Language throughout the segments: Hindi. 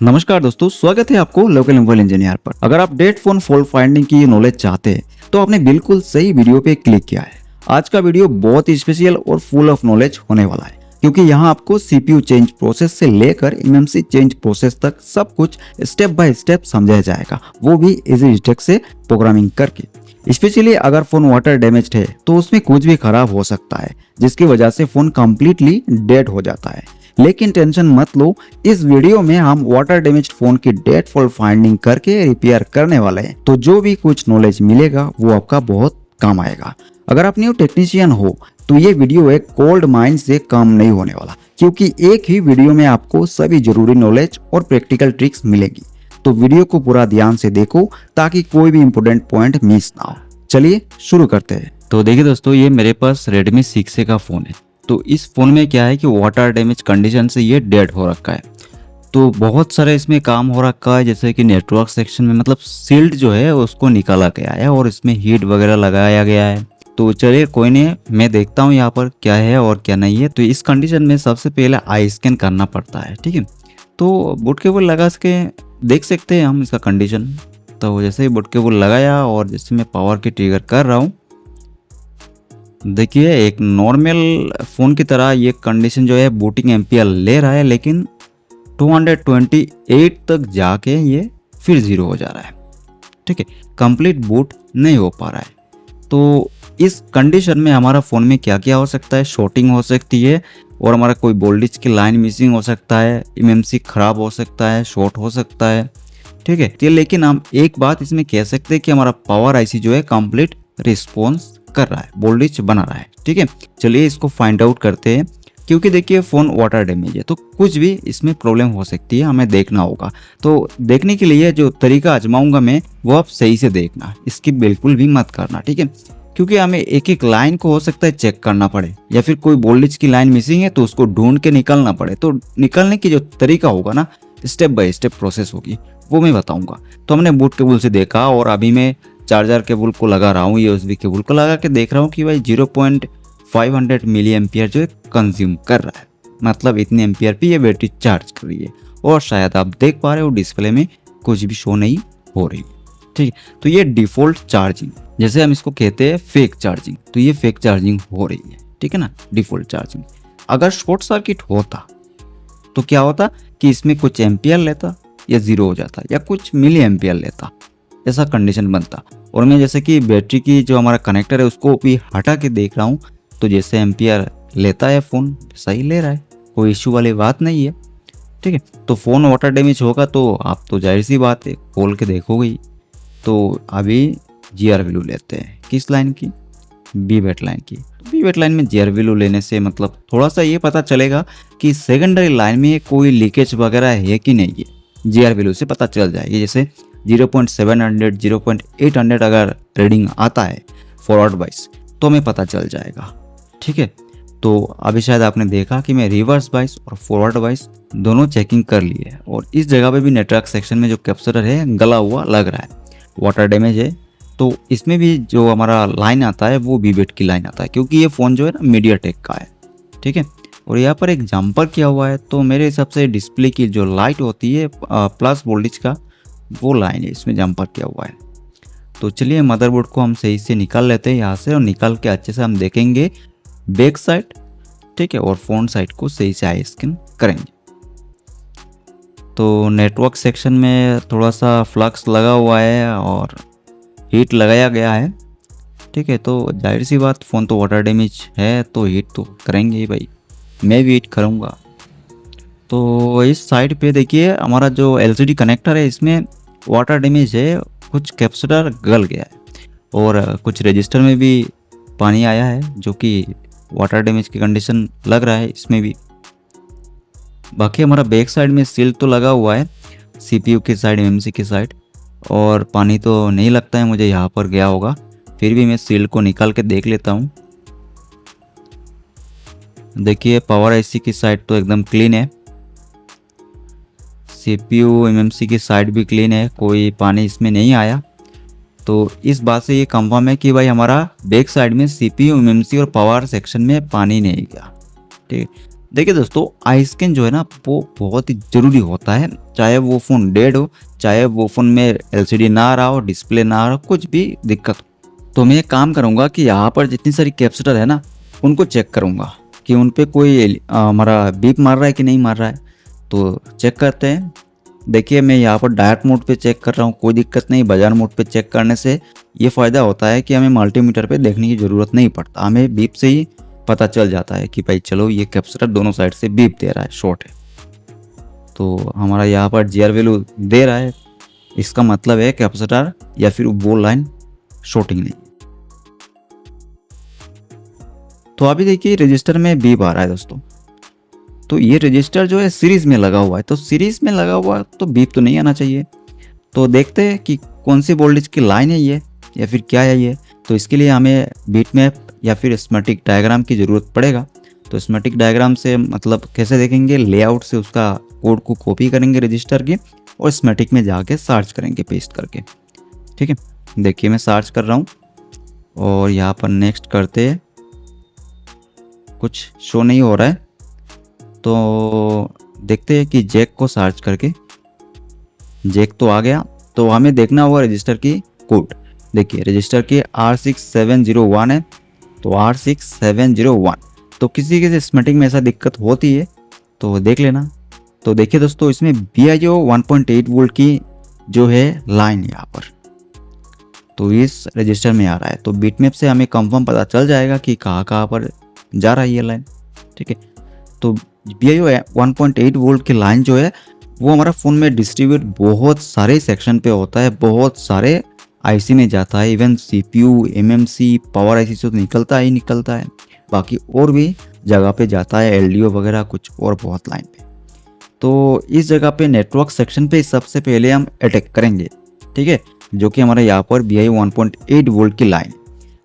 नमस्कार दोस्तों, स्वागत है आपको लोकल मोबाइल इंजीनियर पर। अगर आप डेट फोन फॉल्ट फाइंडिंग की नॉलेज चाहते हैं तो आपने बिल्कुल सही वीडियो पे क्लिक किया है। आज का वीडियो बहुत ही स्पेशल और फुल ऑफ नॉलेज होने वाला है, क्योंकि यहाँ आपको सीपीयू चेंज प्रोसेस से लेकर एमएमसी चेंज प्रोसेस तक सब कुछ स्टेप बाय स्टेप समझाया जाएगा, वो भी इजी स्टेप से प्रोग्रामिंग करके। स्पेशली अगर फोन वाटर डैमेज्ड है तो उसमें कुछ भी खराब हो सकता है, जिसकी वजह से फोन कंप्लीटली डेड हो जाता है। लेकिन टेंशन मत लो, इस वीडियो में हम वाटर डैमेज्ड फोन की डेट फॉल्ट फाइंडिंग करके रिपेयर करने वाले हैं। तो जो भी कुछ नॉलेज मिलेगा वो आपका बहुत काम आएगा। अगर आप न्यू टेक्नीशियन हो तो ये वीडियो एक गोल्ड माइन से कम नहीं होने वाला, क्योंकि एक ही वीडियो में आपको सभी जरूरी नॉलेज और प्रैक्टिकल ट्रिक्स मिलेगी। तो वीडियो को पूरा ध्यान से देखो ताकि कोई भी इंपोर्टेंट पॉइंट मिस ना हो। चलिए शुरू करते हैं। तो देखिए दोस्तों, ये मेरे पास Redmi 6A का फोन है। तो इस फोन में क्या है कि वाटर डैमेज कंडीशन से ये डेड हो रखा है। तो बहुत सारे इसमें काम हो रखा है, जैसे कि नेटवर्क सेक्शन में मतलब सील्ड जो है उसको निकाला गया है और इसमें हीट वगैरह लगाया गया है। तो चलिए कोई नहीं, मैं देखता हूँ यहाँ पर क्या है और क्या नहीं है। तो इस कंडीशन में सबसे पहले आई स्कैन करना पड़ता है, ठीक है। तो बूट केबल लगा के देख सकते हैं हम इसका कंडीशन। तो जैसे ही बूट केबल लगाया और जैसे मैं पावर की ट्रिगर कर रहा हूँ, देखिए एक नॉर्मल फ़ोन की तरह ये कंडीशन जो है बूटिंग एम्पियर ले रहा है, लेकिन 228 तक जाके ये फिर ज़ीरो हो जा रहा है, ठीक है। कंप्लीट बूट नहीं हो पा रहा है। तो इस कंडीशन में हमारा फ़ोन में क्या क्या हो सकता है, शॉर्टिंग हो सकती है और हमारा कोई वोल्टेज की लाइन मिसिंग हो सकता है, एमएमसी ख़राब हो सकता है, शॉर्ट हो सकता है, ठीक है। तो लेकिन हम एक बात इसमें कह सकते हैं कि हमारा पावर आईसी जो है कंप्लीट रिस्पॉन्स कर रहा है, वोल्टेज बना रहा है, ठीक है। चलिए इसको फाइंड आउट करते हैं, क्योंकि देखिए फ़ोन वाटर डैमेज है तो कुछ भी इसमें प्रॉब्लम हो सकती है, हमें देखना होगा। तो देखने के लिए जो तरीका आजमाऊंगा मैं, वो आप सही से देखना, इसकी बिल्कुल भी मत करना, ठीक है। क्योंकि हमें एक एक लाइन को हो सकता है चेक करना पड़े, या फिर कोई वोल्टेज की लाइन मिसिंग है तो उसको ढूंढ के निकालना पड़े। तो निकालने की जो तरीका होगा ना, स्टेप बाय स्टेप प्रोसेस होगी, वो मैं बताऊंगा। तो हमने बूट केबल से देखा और अभी मैं चार्जर केबल को लगा रहा हूँ, यूएसबी केबल को लगा के देख रहा हूँ कि भाई 0.500 मिली एम्पियर जो है कंज्यूम कर रहा है। मतलब इतने एम्पियर पे ये बैटरी चार्ज कर रही है, और शायद आप देख पा रहे हो डिस्प्ले में कुछ भी शो नहीं हो रही है, ठीक है। तो ये डिफ़ॉल्ट चार्जिंग, जैसे हम इसको कहते हैं फेक चार्जिंग, तो ये फेक चार्जिंग हो रही है, ठीक है ना, डिफ़ॉल्ट चार्जिंग। अगर शॉर्ट सर्किट होता तो क्या होता कि इसमें कुछ एम्पियर लेता या ज़ीरो हो जाता, या कुछ मिली एम्पियर लेता, ऐसा कंडीशन बनता। और मैं जैसे कि बैटरी की जो हमारा कनेक्टर है उसको भी हटा के देख रहा हूँ, तो जैसे एम्पियर लेता है फ़ोन सही ले रहा है, कोई इश्यू वाली बात नहीं है, ठीक है। तो फ़ोन वाटर डैमेज होगा तो आप तो जाहिर सी बात है खोल के देखोगे ही। तो अभी जीआर वैल्यू लेते हैं, किस लाइन की, बी वेट लाइन की। बी वेट लाइन में जीआर वैल्यू लेने से मतलब थोड़ा सा ये पता चलेगा कि सेकेंडरी लाइन में कोई लीकेज वगैरह है कि नहीं है, जीआर वैल्यू से पता चल जाएगी। जैसे 0.700 0.800 अगर रीडिंग आता है फॉरवर्ड बाइस तो हमें पता चल जाएगा, ठीक है। तो अभी शायद आपने देखा कि मैं रिवर्स बाइस और फॉरवर्ड बाइस दोनों चेकिंग कर लिए है, और इस जगह पे भी नेटवर्क सेक्शन में जो कैपेसिटर है गला हुआ लग रहा है, वाटर डैमेज है। तो इसमें भी जो हमारा लाइन आता है वो वीवेट की लाइन आता है, क्योंकि ये फ़ोन जो है ना मीडियाटेक का है, ठीक है। और यहाँ पर एक जंपर किया हुआ है, तो मेरे हिसाब से डिस्प्ले की जो लाइट होती है प्लस वोल्टेज का, वो लाइन है, इसमें जंपर किया हुआ है। तो चलिए मदरबोर्ड को हम सही से निकाल लेते हैं यहाँ से, और निकाल के अच्छे से हम देखेंगे बैक साइड, ठीक है, और फ्रंट साइड को सही से आई स्कैन करेंगे। तो नेटवर्क सेक्शन में थोड़ा सा फ्लक्स लगा हुआ है और हीट लगाया गया है, ठीक है। तो जाहिर सी बात, फ़ोन तो वाटर डैमेज है तो हीट तो करेंगे ही भाई, मैं भी हीट करूँगा। तो इस साइड पे देखिए हमारा जो एलसीडी कनेक्टर है इसमें वाटर डैमेज है, कुछ कैपेसिटर गल गया है और कुछ रजिस्टर में भी पानी आया है, जो कि वाटर डैमेज की कंडीशन लग रहा है इसमें भी। बाकी हमारा बैक साइड में सील तो लगा हुआ है, सीपीयू की साइड, एमएमसी की साइड, और पानी तो नहीं लगता है मुझे यहाँ पर गया होगा। फिर भी मैं सील को निकाल के देख लेता हूँ। देखिए पावर आईसी की साइड तो एकदम क्लीन है, सीपीयू एमएमसी की साइड भी क्लीन है, कोई पानी इसमें नहीं आया। तो इस बात से ये कंफर्म है कि भाई हमारा बैक साइड में सीपीयू एमएमसी और पावर सेक्शन में पानी नहीं गया, ठीक है। देखिए दोस्तों, आई स्कैन जो है ना वो बहुत ही ज़रूरी होता है, चाहे वो फ़ोन डेड हो, चाहे वो फ़ोन में एलसीडी ना आ रहा हो, डिस्प्ले ना आ रहा हो, कुछ भी दिक्कत हो। तो मैं एक काम करूँगा कि यहाँ पर जितनी सारी कैपेसिटर है ना, उनको चेक करूँगा कि उन पे कोई हमारा बीप मार रहा है कि नहीं मार रहा है। तो चेक करते हैं। देखिए मैं यहाँ पर डायरेक्ट मोड पे चेक कर रहा हूँ, कोई दिक्कत नहीं। बाजार मोड पे चेक करने से ये फ़ायदा होता है कि हमें मल्टीमीटर पे देखने की ज़रूरत नहीं पड़ता, हमें बीप से ही पता चल जाता है कि भाई चलो ये कैपेसिटर दोनों साइड से बीप दे रहा है, शॉर्ट है। तो हमारा यहाँ पर जीआर वैल्यू दे रहा है, इसका मतलब है कैपेसिटर या फिर वो लाइन शॉर्टिंग नहीं। तो अभी देखिए रजिस्टर में बीप आ रहा है दोस्तों। तो ये रजिस्टर जो है सीरीज में लगा हुआ है, तो सीरीज में लगा हुआ है तो बीप तो नहीं आना चाहिए। तो देखते हैं कि कौन सी वोल्टेज की लाइन है ये या फिर क्या है ये। तो इसके लिए हमें बीट मैप या फिर स्कीमेटिक डायग्राम की ज़रूरत पड़ेगा। तो स्कीमेटिक डायग्राम से मतलब कैसे देखेंगे, लेआउट से उसका कोड को कॉपी करेंगे रजिस्टर की और स्कीमेटिक में जाके सर्च करेंगे पेस्ट करके। ठीक है, देखिए मैं सर्च कर रहा हूँ और यहाँ पर नेक्स्ट करते हैं, कुछ शो नहीं हो रहा है। तो देखते हैं कि जैक को सर्च करके, जैक तो आ गया। तो हमें देखना होगा रजिस्टर की कोड। देखिए रजिस्टर की R6701 है, तो R6701। तो किसी किसी स्कीमेटिक में ऐसा दिक्कत होती है तो देख लेना। तो देखिए दोस्तों, इसमें VIO 1.8 वोल्ट की जो है लाइन यहाँ पर तो इस रजिस्टर में आ रहा है। तो बिटमैप से हमें कंफर्म पता चल जाएगा कि कहाँ कहाँ पर जा रहा है ये लाइन। ठीक है, तो VIO 1.8 वोल्ट की लाइन जो है वो हमारा फ़ोन में डिस्ट्रीब्यूट बहुत सारे सेक्शन पे होता है, बहुत सारे आईसी में जाता है। Even CPU, MMC, power IC से तो निकलता ही निकलता है, बाकी और भी जगह पे जाता है, LDO वगैरह कुछ और बहुत लाइन पे। तो इस जगह पे नेटवर्क सेक्शन पे सबसे पहले हम अटैक करेंगे। ठीक है, जो कि हमारा यहाँ पर VIO 1.8 वोल्ट की लाइन।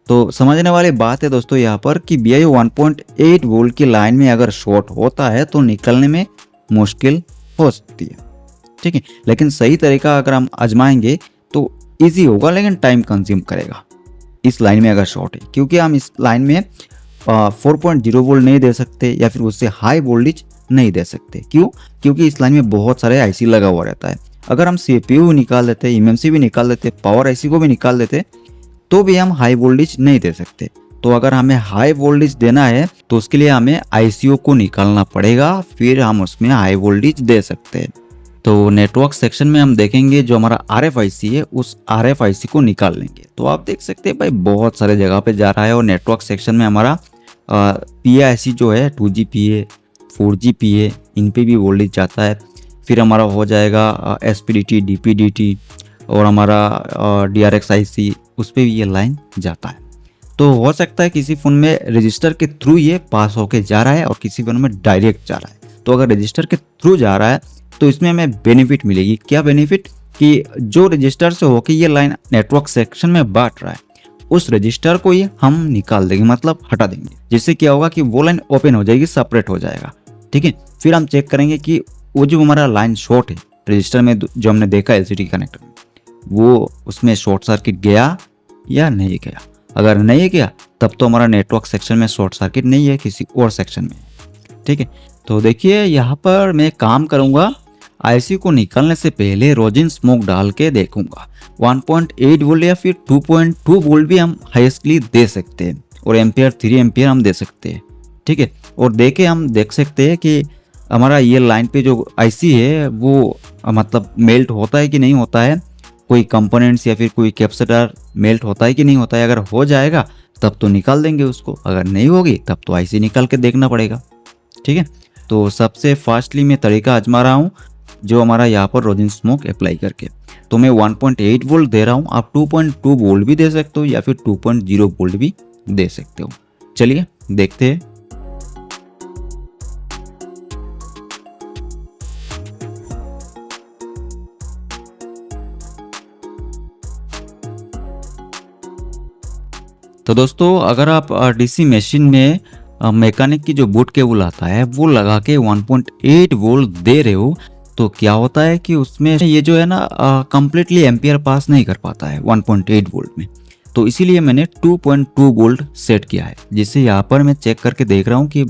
तो समझने वाली बात है दोस्तों यहाँ पर कि VIO 1.8 वोल्ट की लाइन में अगर शॉर्ट होता है तो निकलने में मुश्किल हो सकती है। ठीक है, लेकिन सही तरीका अगर हम आजमाएंगे तो इजी होगा, लेकिन टाइम कंज्यूम करेगा इस लाइन में अगर शॉर्ट है, क्योंकि हम इस लाइन में 4.0 वोल्ट नहीं दे सकते या फिर उससे हाई वोल्टेज नहीं दे सकते। क्यों? क्योंकि इस लाइन में बहुत सारे आईसी लगा हुआ रहता है। अगर हम CPU निकाल देते, MMC भी निकाल देते, पावर आईसी को भी निकाल देते, तो भी हम हाई वोल्टेज नहीं दे सकते। तो अगर हमें हाई वोल्टेज देना है तो उसके लिए हमें ICO को निकालना पड़ेगा, फिर हम उसमें हाई वोल्टेज दे सकते हैं। तो नेटवर्क सेक्शन में हम देखेंगे जो हमारा RFIC है, उस RFIC को निकाल लेंगे। तो आप देख सकते हैं भाई बहुत सारे जगह पे जा रहा है। और नेटवर्क सेक्शन में हमारा PAIC जो है 2G PA, 4G PA, इन पे भी वोल्टेज जाता है। फिर हमारा हो जाएगा SPDT, DPDT और हमारा DRX IC, उस पर भी ये लाइन जाता है। तो हो सकता है किसी फ़ोन में रजिस्टर के थ्रू ये पास होके जा रहा है और किसी फ़ोन में डायरेक्ट जा रहा है। तो अगर रजिस्टर के थ्रू जा रहा है तो इसमें हमें बेनिफिट मिलेगी। क्या बेनिफिट? कि जो रजिस्टर से होके ये लाइन नेटवर्क सेक्शन में बांट रहा है, उस रजिस्टर को ही हम निकाल देंगे, मतलब हटा देंगे। जिससे क्या होगा कि वो लाइन ओपन हो जाएगी, सेपरेट हो जाएगा। ठीक है, फिर हम चेक करेंगे कि वो जो हमारा लाइन शॉर्ट है रजिस्टर में, जो हमने देखा LCD कनेक्टर में, वो उसमें शॉर्ट सर्किट गया या नहीं गया। अगर नहीं गया तब तो हमारा नेटवर्क सेक्शन में शॉर्ट सर्किट नहीं है, किसी और सेक्शन में। ठीक है, तो देखिए यहाँ पर मैं काम करूँगा, IC को निकालने से पहले रोजिन स्मोक डाल के देखूंगा। 1.8 वोल्ट या फिर 2.2 वोल्ट भी हम हाईएस्टली दे सकते हैं और एम्पियर 3 एम्पियर हम दे सकते हैं। ठीक है, और देखे हम देख सकते हैं कि हमारा ये लाइन पे जो IC है वो मतलब मेल्ट होता है कि नहीं होता है, कोई कंपोनेंट्स या फिर कोई कैपेसिटर मेल्ट होता है कि नहीं होता है। अगर हो जाएगा तब तो निकाल देंगे उसको, अगर नहीं होगी तब तो IC निकाल के देखना पड़ेगा। ठीक है, तो सबसे फास्टली मैं तरीका आजमा रहा हूँ, जो हमारा यहाँ पर रोजिन स्मोक अप्लाई करके। तो मैं 1.8 वोल्ट दे रहा हूँ, आप 2.2 वोल्ट भी दे सकते हो या फिर 2.0 वोल्ट भी दे सकते हो। चलिए देखते हैं। तो दोस्तों अगर आप DC मशीन में मैकेनिक की जो बूट केबल आता है वो लगा के 1.8 वोल्ट दे रहे हो, तो क्या होता है कि उसमें ये जो है ना कम्प्लीटली एम्पियर पास नहीं कर पाता है 1.8 वोल्ट में। तो इसीलिए मैंने 2.2 वोल्ट सेट किया है, जिससे यहाँ पर मैं चेक करके देख रहा हूँ कि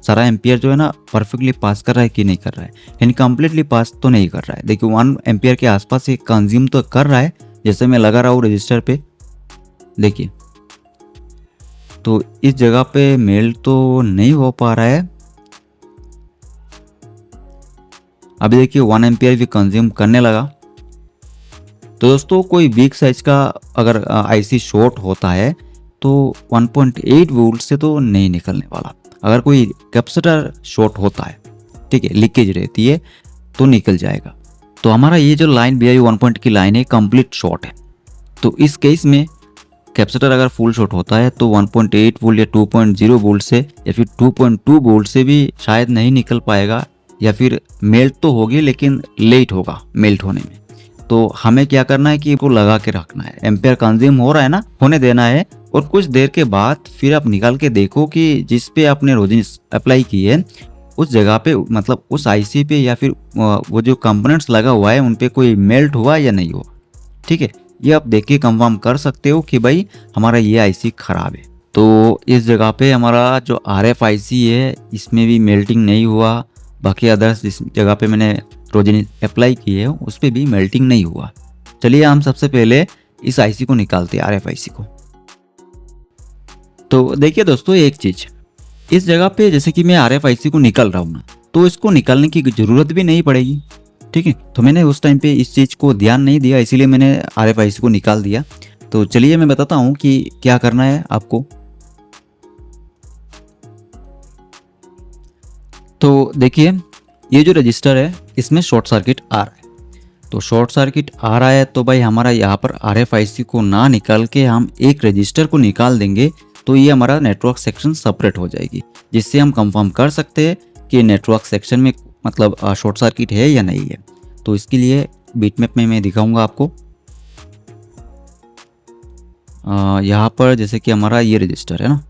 सारा एम्पियर जो है ना परफेक्टली पास कर रहा है कि नहीं कर रहा है, यानी कम्प्लीटली पास तो नहीं कर रहा है। देखिए 1 एम्पियर के आसपास ये कंज्यूम तो कर रहा है, जैसे मैं लगा रहा हूँ रजिस्टर पे, देखिए तो इस जगह पे मेल्ट तो नहीं हो पा रहा है। अभी देखिए 1 एम्पियर भी कंज्यूम करने लगा। तो दोस्तों कोई बिग साइज का अगर आईसी शॉर्ट होता है तो 1.8 वोल्ट से तो नहीं निकलने वाला। अगर कोई कैपेसिटर शॉर्ट होता है, ठीक है, लीकेज रहती है तो निकल जाएगा। तो हमारा ये जो लाइन BIO 1 पॉइंट की लाइन है कंप्लीट शॉर्ट है। तो इस केस में कैपेसिटर अगर फुल शॉर्ट होता है तो 1.8 वोल्ट या 2.0 वोल्ट से या फिर 2.2 वोल्ट से भी शायद नहीं निकल पाएगा, या फिर मेल्ट तो होगी लेकिन लेट होगा मेल्ट होने में। तो हमें क्या करना है कि वो लगा के रखना है, एम्पेयर कंज्यूम हो रहा है ना, होने देना है, और कुछ देर के बाद फिर आप निकाल के देखो कि जिस पे आपने रोजिन अप्लाई की है उस जगह पे, मतलब उस आईसी पे या फिर वो जो कंपोनेंट्स लगा हुआ है उन पे कोई मेल्ट हुआ या नहीं हुआ। ठीक है, ये आप देख के कंफर्म कर सकते हो कि भाई हमारा ये आईसी खराब है। तो इस जगह पे हमारा जो RF आईसी है इसमें भी मेल्टिंग नहीं हुआ, बाकी अदर्स जिस जगह पे मैंने रोजिन अप्लाई की है उस पर भी मेल्टिंग नहीं हुआ। चलिए हम सबसे पहले इस आईसी को निकालते हैं, RF आईसी को। तो देखिए दोस्तों एक चीज़, इस जगह पे जैसे कि मैं RF आईसी को निकाल रहा हूँ ना, तो इसको निकालने की ज़रूरत भी नहीं पड़ेगी। ठीक है, तो मैंने उस टाइम पे इस चीज़ को ध्यान नहीं दिया, इसीलिए मैंने RF आईसी को निकाल दिया। तो चलिए मैं बताता हूँ कि क्या करना है आपको। तो देखिए ये जो रजिस्टर है इसमें शॉर्ट सर्किट आ रहा है, तो शॉर्ट सर्किट आ रहा है तो भाई हमारा यहाँ पर RF आईसी को ना निकाल के हम एक रजिस्टर को निकाल देंगे तो ये हमारा नेटवर्क सेक्शन सेपरेट हो जाएगी, जिससे हम कंफर्म कर सकते हैं कि नेटवर्क सेक्शन में मतलब शॉर्ट सर्किट है या नहीं है। तो इसके लिए बिटमैप में मैं दिखाऊंगा आपको। यहाँ पर जैसे कि हमारा ये रजिस्टर है ना,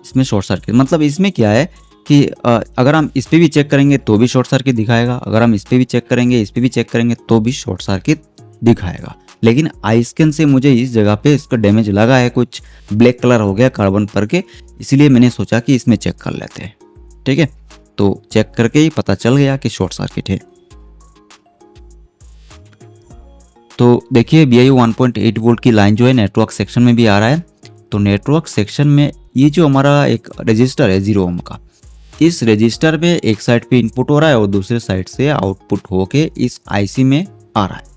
इसमें शॉर्ट सर्किट मतलब इसमें क्या है कि अगर हम इस पे भी चेक करेंगे तो भी शॉर्ट सर्किट दिखाएगा, अगर हम इस पे भी चेक करेंगे, इस पे भी चेक करेंगे तो भी शॉर्ट सर्किट दिखाएगा। लेकिन आई स्कैन से मुझे इस जगह पे इसका डैमेज लगा है, कुछ ब्लैक कलर हो गया कार्बन पर के, इसलिए मैंने सोचा कि इसमें चेक कर लेते हैं। ठीक है, तो चेक करके ही पता चल गया कि शॉर्ट सर्किट है। तो देखिए BIO 1.8 वोल्ट की लाइन जो है नेटवर्क सेक्शन में भी आ रहा है। तो नेटवर्क सेक्शन में ये जो हमारा एक रजिस्टर है 0 ओम का, इस रजिस्टर में एक साइड पे इनपुट हो रहा है और दूसरे साइड से आउटपुट होके इस आईसी में आ रहा है।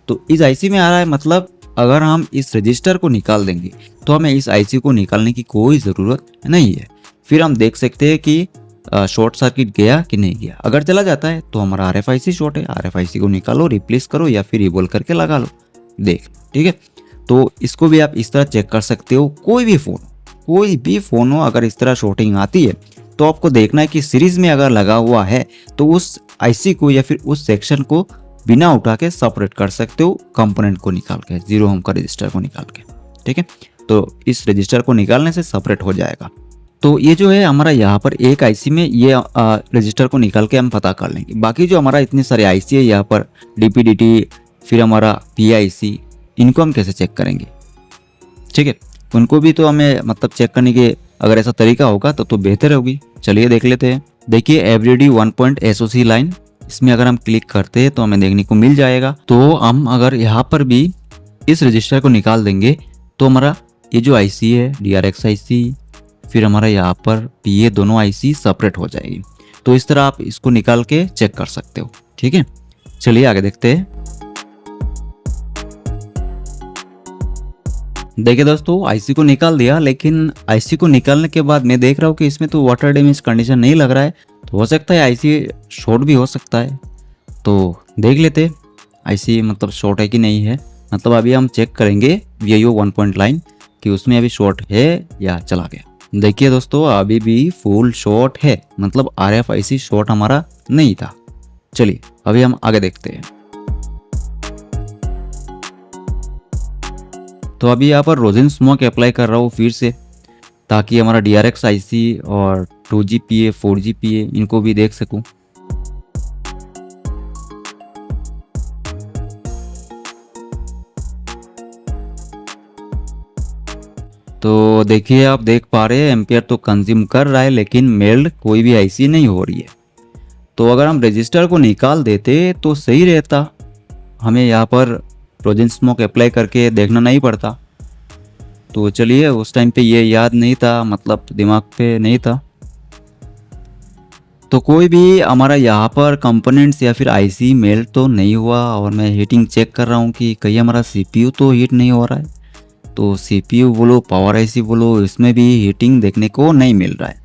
तो इस आईसी में आ रहा है मतलब अगर हम इस रजिस्टर को निकाल देंगे तो हमें इस आईसी को निकालने की कोई ज़रूरत नहीं है। फिर हम देख सकते हैं कि शॉर्ट सर्किट गया कि नहीं गया। अगर चला जाता है तो हमारा RF आईसी शॉर्ट है, RF आईसी को निकालो, रिप्लेस करो या फिर रिबोल करके लगा लो, देख। ठीक है, तो इसको भी आप इस तरह चेक कर सकते हो। कोई भी फ़ोन हो अगर इस तरह शॉर्टिंग आती है तो आपको देखना है कि सीरीज में अगर लगा हुआ है तो उस आईसी को या फिर उस सेक्शन को बिना उठा के सेपरेट कर सकते हो, कंपोनेंट को निकाल के, 0 ओम का रजिस्टर को निकाल के। ठीक है, तो इस रजिस्टर को निकालने से सेपरेट हो जाएगा। तो ये जो है हमारा यहाँ पर एक आईसी में ये रजिस्टर को निकाल के हम पता कर लेंगे। बाकी जो हमारा इतने सारे आईसी है यहाँ पर DPDT, फिर हमारा PIC, इनको हम कैसे चेक करेंगे। ठीक है, उनको भी तो हमें मतलब चेक करने के अगर ऐसा तरीका होगा तो बेहतर होगी। चलिए देख लेते हैं। देखिए FDD 1.SOC लाइन, इसमें अगर हम क्लिक करते हैं तो हमें देखने को मिल जाएगा। तो हम अगर यहाँ पर भी इस रजिस्टर को निकाल देंगे तो हमारा ये जो आईसी है DRX आईसी, फिर हमारा यहाँ पर PA, दोनों आईसी सेपरेट हो जाएगी। तो इस तरह आप इसको निकाल के चेक कर सकते हो। ठीक है, चलिए आगे देखते हैं। देखिए दोस्तों आईसी को निकाल दिया, लेकिन आईसी को निकालने के बाद मैं देख रहा हूँ कि इसमें तो वाटर डैमेज कंडीशन नहीं लग रहा है, तो हो सकता है आईसी शॉर्ट भी हो सकता है। तो देख लेते आईसी मतलब शॉर्ट है कि नहीं है। मतलब अभी हम चेक करेंगे VIO 1 पॉइंट लाइन कि उसमें अभी शॉर्ट है या चला गया। देखिए दोस्तों अभी भी फुल शॉर्ट है, मतलब RF आईसी शॉर्ट हमारा नहीं था। चलिए अभी हम आगे देखते हैं। तो अभी यहाँ पर रोजिन स्मोक अप्लाई कर रहा हूँ फिर से, ताकि हमारा DRX आईसी और 2GPA 4GPA इनको भी देख सकूँ। तो देखिए आप देख पा रहे हैं एम्पियर तो कंज्यूम कर रहा है लेकिन मेल्ट कोई भी आईसी नहीं हो रही है। तो अगर हम रजिस्टर को निकाल देते तो सही रहता, हमें यहाँ पर ट्रोजन स्मोक अप्लाई करके देखना नहीं पड़ता। तो चलिए उस टाइम पे ये याद नहीं था, मतलब दिमाग पे नहीं था। तो कोई भी हमारा यहाँ पर कंपोनेंट्स या फिर आईसी मेल्ट तो नहीं हुआ और मैं हीटिंग चेक कर रहा हूँ कि कहीं हमारा सीपीयू तो हीट नहीं हो रहा है। तो सीपीयू बोलो पावर आईसी बोलो, इसमें भी हीटिंग देखने को नहीं मिल रहा है।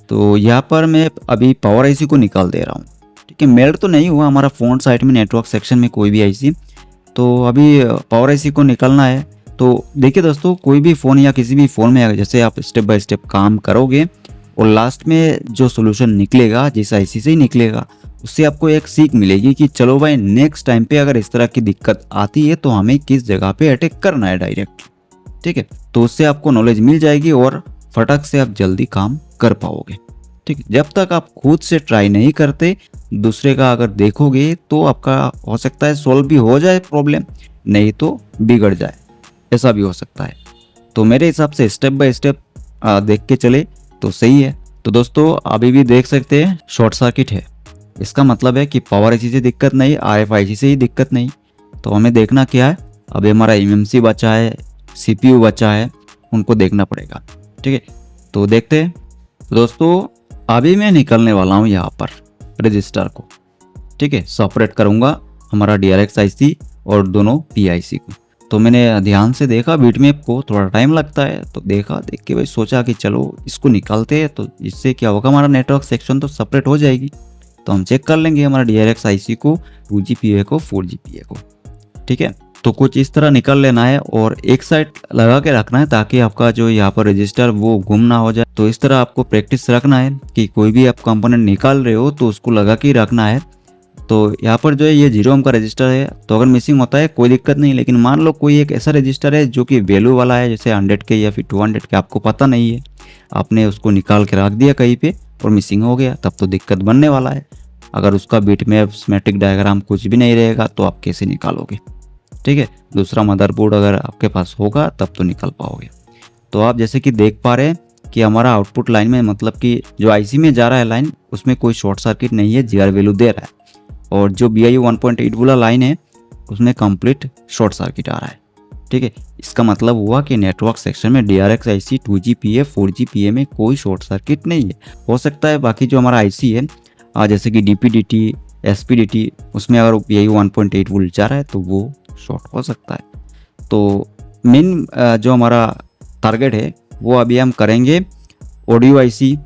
तो यहाँ पर मैं अभी पावर आईसी को निकाल दे रहा हूँ। ठीक है, मेल्ट तो नहीं हुआ हमारा फ़ोन साइड में नेटवर्क सेक्शन में कोई भी आईसी। तो अभी पावर आईसी को निकालना है। तो देखिए दोस्तों, कोई भी फ़ोन या किसी भी फ़ोन में जैसे आप स्टेप बाय स्टेप काम करोगे और लास्ट में जो सोल्यूशन निकलेगा जिस आईसी से ही निकलेगा, उससे आपको एक सीख मिलेगी कि चलो भाई नेक्स्ट टाइम पे अगर इस तरह की दिक्कत आती है तो हमें किस जगह पे अटैक करना है डायरेक्ट। ठीक है, तो उससे आपको नॉलेज मिल जाएगी और फटक से आप जल्दी काम कर पाओगे। ठीक है, जब तक आप खुद से ट्राई नहीं करते, दूसरे का अगर देखोगे तो आपका हो सकता है सॉल्व भी हो जाए प्रॉब्लम, नहीं तो बिगड़ जाए, ऐसा भी हो सकता है। तो मेरे हिसाब से स्टेप बाय स्टेप देख के चले तो सही है। तो दोस्तों अभी भी देख सकते हैं शॉर्ट सर्किट है, इसका मतलब है कि पावर आईसी से दिक्कत नहीं, आरएफआईसी से ही दिक्कत नहीं। तो हमें देखना क्या है, अभी हमारा एमएमसी बचा है, सीपीयू बचा है, उनको देखना पड़ेगा। ठीक है, तो देखते हैं। तो दोस्तों अभी मैं निकलने वाला हूँ यहाँ पर रजिस्टर को। ठीक है, सेपरेट करूँगा हमारा DRX आईसी और दोनों PIC को। तो मैंने ध्यान से देखा बीटमैप को, थोड़ा टाइम लगता है, तो देख के भाई सोचा कि चलो इसको निकालते हैं, तो इससे क्या होगा हमारा नेटवर्क सेक्शन तो सेपरेट हो जाएगी। तो हम चेक कर लेंगे हमारा DRX आईसी को, 2GPA को, 4GPA को। ठीक है, तो कुछ इस तरह निकल लेना है और एक साइड लगा के रखना है ताकि आपका जो यहाँ पर रजिस्टर वो गुम ना हो जाए। तो इस तरह आपको प्रैक्टिस रखना है कि कोई भी आप कंपोनेंट निकाल रहे हो तो उसको लगा के ही रखना है। तो यहाँ पर जो है ये 0 ओम का रजिस्टर है, तो अगर मिसिंग होता है कोई दिक्कत नहीं, लेकिन मान लो कोई एक ऐसा रजिस्टर है जो कि वैल्यू वाला है, जैसे 100 के या फिर 200 के, आपको पता नहीं है, आपने उसको निकाल के रख दिया कहीं पे और मिसिंग हो गया, तब तो दिक्कत बनने वाला है। अगर उसका बिटमैप स्कीमेटिक डायग्राम कुछ भी नहीं रहेगा तो आप कैसे निकालोगे। ठीक है, दूसरा मदरबोर्ड अगर आपके पास होगा तब तो निकल पाओगे। तो आप जैसे कि देख पा रहे हैं कि हमारा आउटपुट लाइन में, मतलब कि जो आईसी में जा रहा है लाइन, उसमें कोई शॉर्ट सर्किट नहीं है, जीआर वैल्यू दे रहा है। और जो BIU 1.8 वाला लाइन है उसमें कंप्लीट शॉर्ट सर्किट आ रहा है। ठीक है, इसका मतलब हुआ कि नेटवर्क सेक्शन में DRX आईसी 2GPA 4GPA में कोई शॉर्ट सर्किट नहीं है। हो सकता है बाकी जो हमारा आईसी है जैसे कि DPDT, SPDT, उसमें अगर BIU 1.8 वोल्ट जा रहा है तो वो शॉर्ट हो सकता है। तो मेन जो हमारा टारगेट है वो अभी हम करेंगे। ऑडियो आईसी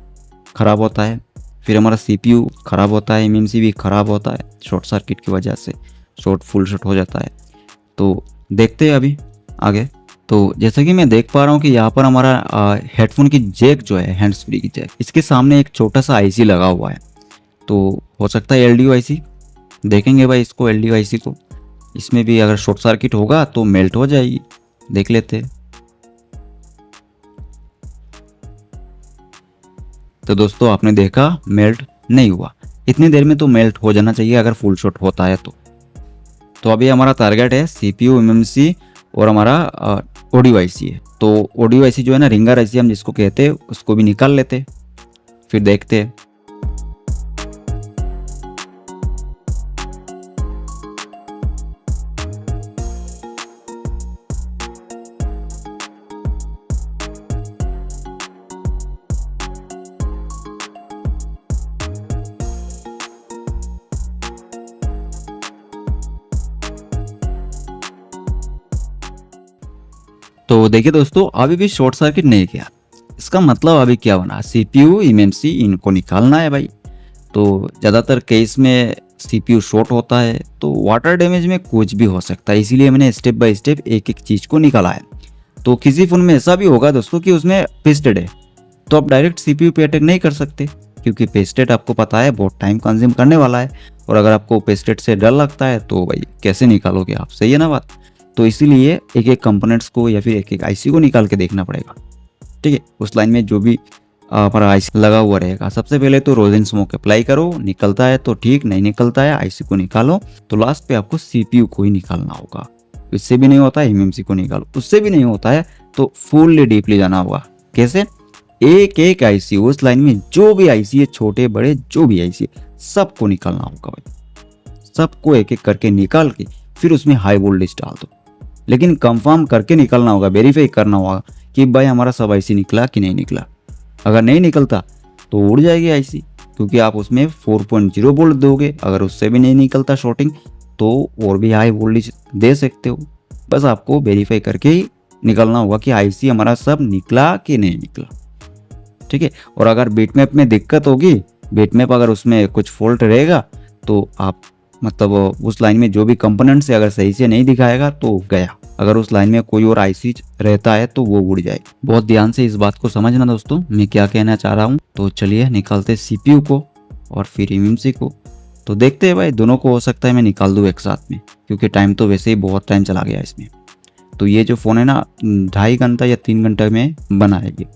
ख़राब होता है, फिर हमारा CPU ख़राब होता है, MMC भी ख़राब होता है, शॉर्ट सर्किट की वजह से फुल शॉर्ट हो जाता है। तो देखते हैं अभी आगे। तो जैसा कि मैं देख पा रहा हूँ कि यहाँ पर हमारा हेडफोन की जैक जो है, हैंड्स फ्री की जैक, इसके सामने एक छोटा सा आईसी लगा हुआ है। तो हो सकता है LDO आईसी, देखेंगे भाई इसको LDO आईसी को, इसमें भी अगर शॉर्ट सर्किट होगा तो मेल्ट हो जाएगी, देख लेते हैं। तो दोस्तों आपने देखा मेल्ट नहीं हुआ, इतनी देर में तो मेल्ट हो जाना चाहिए अगर फुल शॉट होता है तो अभी हमारा टारगेट है CPU, MMC और हमारा ऑडियो आईसी है। तो ऑडियो आईसी जो है ना, रिंगर आईसी हम जिसको कहते हैं, उसको भी निकाल लेते, फिर देखते हैं। तो देखिए दोस्तों अभी भी शॉर्ट सर्किट नहीं किया, इसका मतलब अभी क्या बना, CPU, MMC इनको निकालना है भाई। तो ज़्यादातर केस में CPU शॉर्ट होता है तो वाटर डैमेज में कुछ भी हो सकता है, इसीलिए मैंने स्टेप बाय स्टेप एक एक चीज़ को निकाला है। तो किसी फ़ोन में ऐसा भी होगा दोस्तों कि उसमें पेस्टेड है, तो आप डायरेक्ट CPU पे अटैक नहीं कर सकते, क्योंकि पेस्टेड आपको पता है बहुत टाइम कंज्यूम करने वाला है, और अगर आपको पेस्टेड से डर लगता है तो भाई कैसे निकालोगे आप, सही है ना बात। तो इसीलिए एक एक कंपोनेंट्स को या फिर एक एक आईसी को निकाल के देखना पड़ेगा। ठीक है, उस लाइन में जो भी हमारा आईसी लगा हुआ रहेगा, सबसे पहले तो रोजन स्मोक अप्लाई करो, निकलता है तो ठीक, नहीं निकलता है आईसी को निकालो। तो लास्ट पे आपको CPU को ही निकालना होगा, इससे भी नहीं होता है MMC को निकालो, उससे भी नहीं होता है तो फुल्ली डीपली जाना होगा। कैसे? एक एक आईसी, उस लाइन में जो भी आईसी है, छोटे बड़े जो भी आईसी है, सबको निकालना होगा भाई। सबको एक एक करके निकाल के फिर उसमें हाई वोल्टेज डाल दो, लेकिन कंफर्म करके निकालना होगा, वेरीफाई करना होगा कि भाई हमारा सब आईसी निकला कि नहीं निकला। अगर नहीं निकलता तो उड़ जाएगी आईसी, क्योंकि आप उसमें 4.0 वोल्ट दोगे। अगर उससे भी नहीं निकलता शॉर्टिंग तो और भी हाई वोल्टेज दे सकते हो। बस आपको वेरीफाई करके ही निकलना होगा कि आईसी हमारा सब निकला कि नहीं निकला। ठीक है। और अगर बीटमैप में दिक्कत होगी, बीटमैप अगर उसमें कुछ फॉल्ट रहेगा तो आप मतलब उस लाइन में जो भी कंपोनेंट्स है अगर सही से नहीं दिखाएगा तो गया। अगर उस लाइन में कोई और आईसी रहता है तो वो उड़ जाएगी। बहुत ध्यान से इस बात को समझना दोस्तों, मैं क्या कहना चाह रहा हूँ। तो चलिए निकालते सीपीयू को और फिर एमएमसी को। तो देखते हैं भाई, दोनों को हो सकता है मैं निकाल दूँ एक साथ में, क्योंकि टाइम तो वैसे ही बहुत टाइम चला गया इसमें। तो ये जो फ़ोन है ना 2.5 घंटा या 3 घंटे में बना है ये।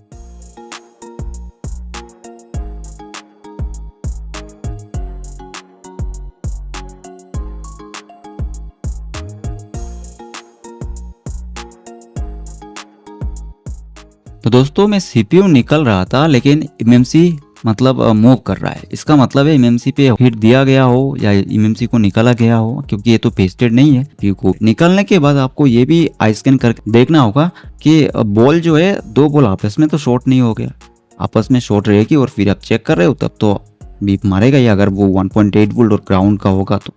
तो दोस्तों मैं सीपीयू निकल रहा था, लेकिन एमएमसी मतलब मूव कर रहा है। इसका मतलब है एमएमसी पे हिट दिया गया हो या एमएमसी को निकाला गया हो, क्योंकि ये तो पेस्टेड नहीं है सीपीयू को। निकालने के बाद आपको ये भी आई स्कैन करके देखना होगा कि बॉल जो है, 2 बॉल आपस में तो शॉर्ट नहीं हो गया। आपस में शॉर्ट रहेगी और फिर आप चेक कर रहे हो तब तो बीप मारेगा ही, अगर वो 1.8 वोल्ट और ग्राउंड का होगा तो।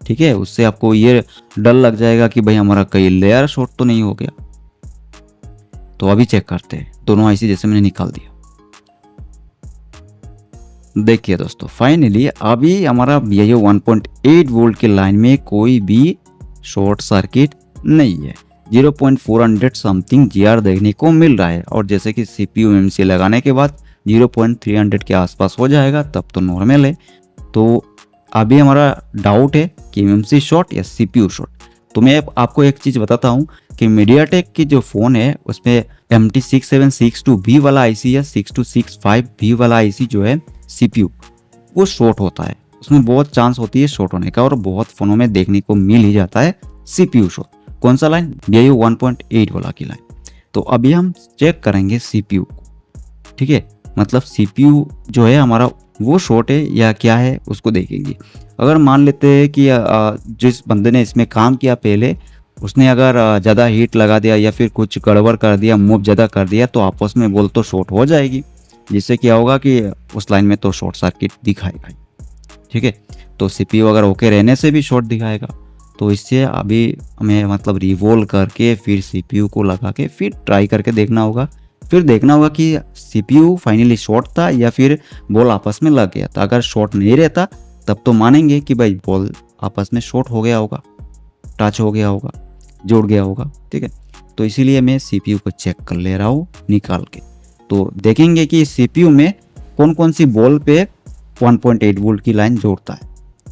ठीक है, उससे आपको ये डर लग जाएगा कि भाई हमारा कहीं लेयर शॉर्ट तो नहीं हो गया। तो अभी चेक करते हैं दोनों आईसी, जैसे मैंने निकाल दिया। देखिए दोस्तों, फाइनली अभी हमारा ये 1.8 वोल्ट के लाइन में कोई भी शॉर्ट सर्किट नहीं है। 0.400 समथिंग जीआर देखने को मिल रहा है। और जैसे कि सीपीयू एमएमसी लगाने के बाद 0.300 के आसपास हो जाएगा, तब तो नॉर्मल है। तो अभी हमारा डाउट है कि एमएमसी शॉर्ट या सीपीयू शॉर्ट। तो मैं आपको एक चीज़ बताता हूँ कि मीडियाटेक की जो फ़ोन है उसमें MT6762B वाला आईसी या 6265B वाला आईसी जो है सीपीयू, वो शॉर्ट होता है। उसमें बहुत चांस होती है शॉर्ट होने का, और बहुत फ़ोनों में देखने को मिल ही जाता है सीपीयू शॉर्ट। कौन सा लाइन? BIO 1.8 वाला की लाइन। तो अभी हम चेक करेंगे सीपीयू को। ठीक है, मतलब सीपीयू जो है हमारा वो शॉर्ट है या क्या है उसको देखेंगे। अगर मान लेते हैं कि जिस बंदे ने इसमें काम किया पहले, उसने अगर ज़्यादा हीट लगा दिया या फिर कुछ गड़बड़ कर दिया, मूव ज़्यादा कर दिया, तो आपस में बोल तो शॉर्ट हो जाएगी, जिससे क्या होगा कि उस लाइन में तो शॉर्ट सर्किट दिखाएगा। ठीक है, तो सीपीयू अगर ओके रहने से भी शॉर्ट दिखाएगा। तो इससे अभी हमें मतलब रिवॉल्व करके फिर सीपीयू को लगा के फिर ट्राई करके देखना होगा। फिर देखना होगा कि सीपीयू फाइनली शॉर्ट था या फिर बॉल आपस में लग गया था। अगर शॉर्ट नहीं रहता तब तो मानेंगे कि भाई बॉल आपस में शॉर्ट हो गया होगा, टच हो गया होगा, जुड़ गया होगा। ठीक है, तो इसीलिए मैं सीपीयू को चेक कर ले रहा हूँ निकाल के। तो देखेंगे कि सीपीयू में कौन कौन सी बॉल पे 1.8 वोल्ट की लाइन जोड़ता है।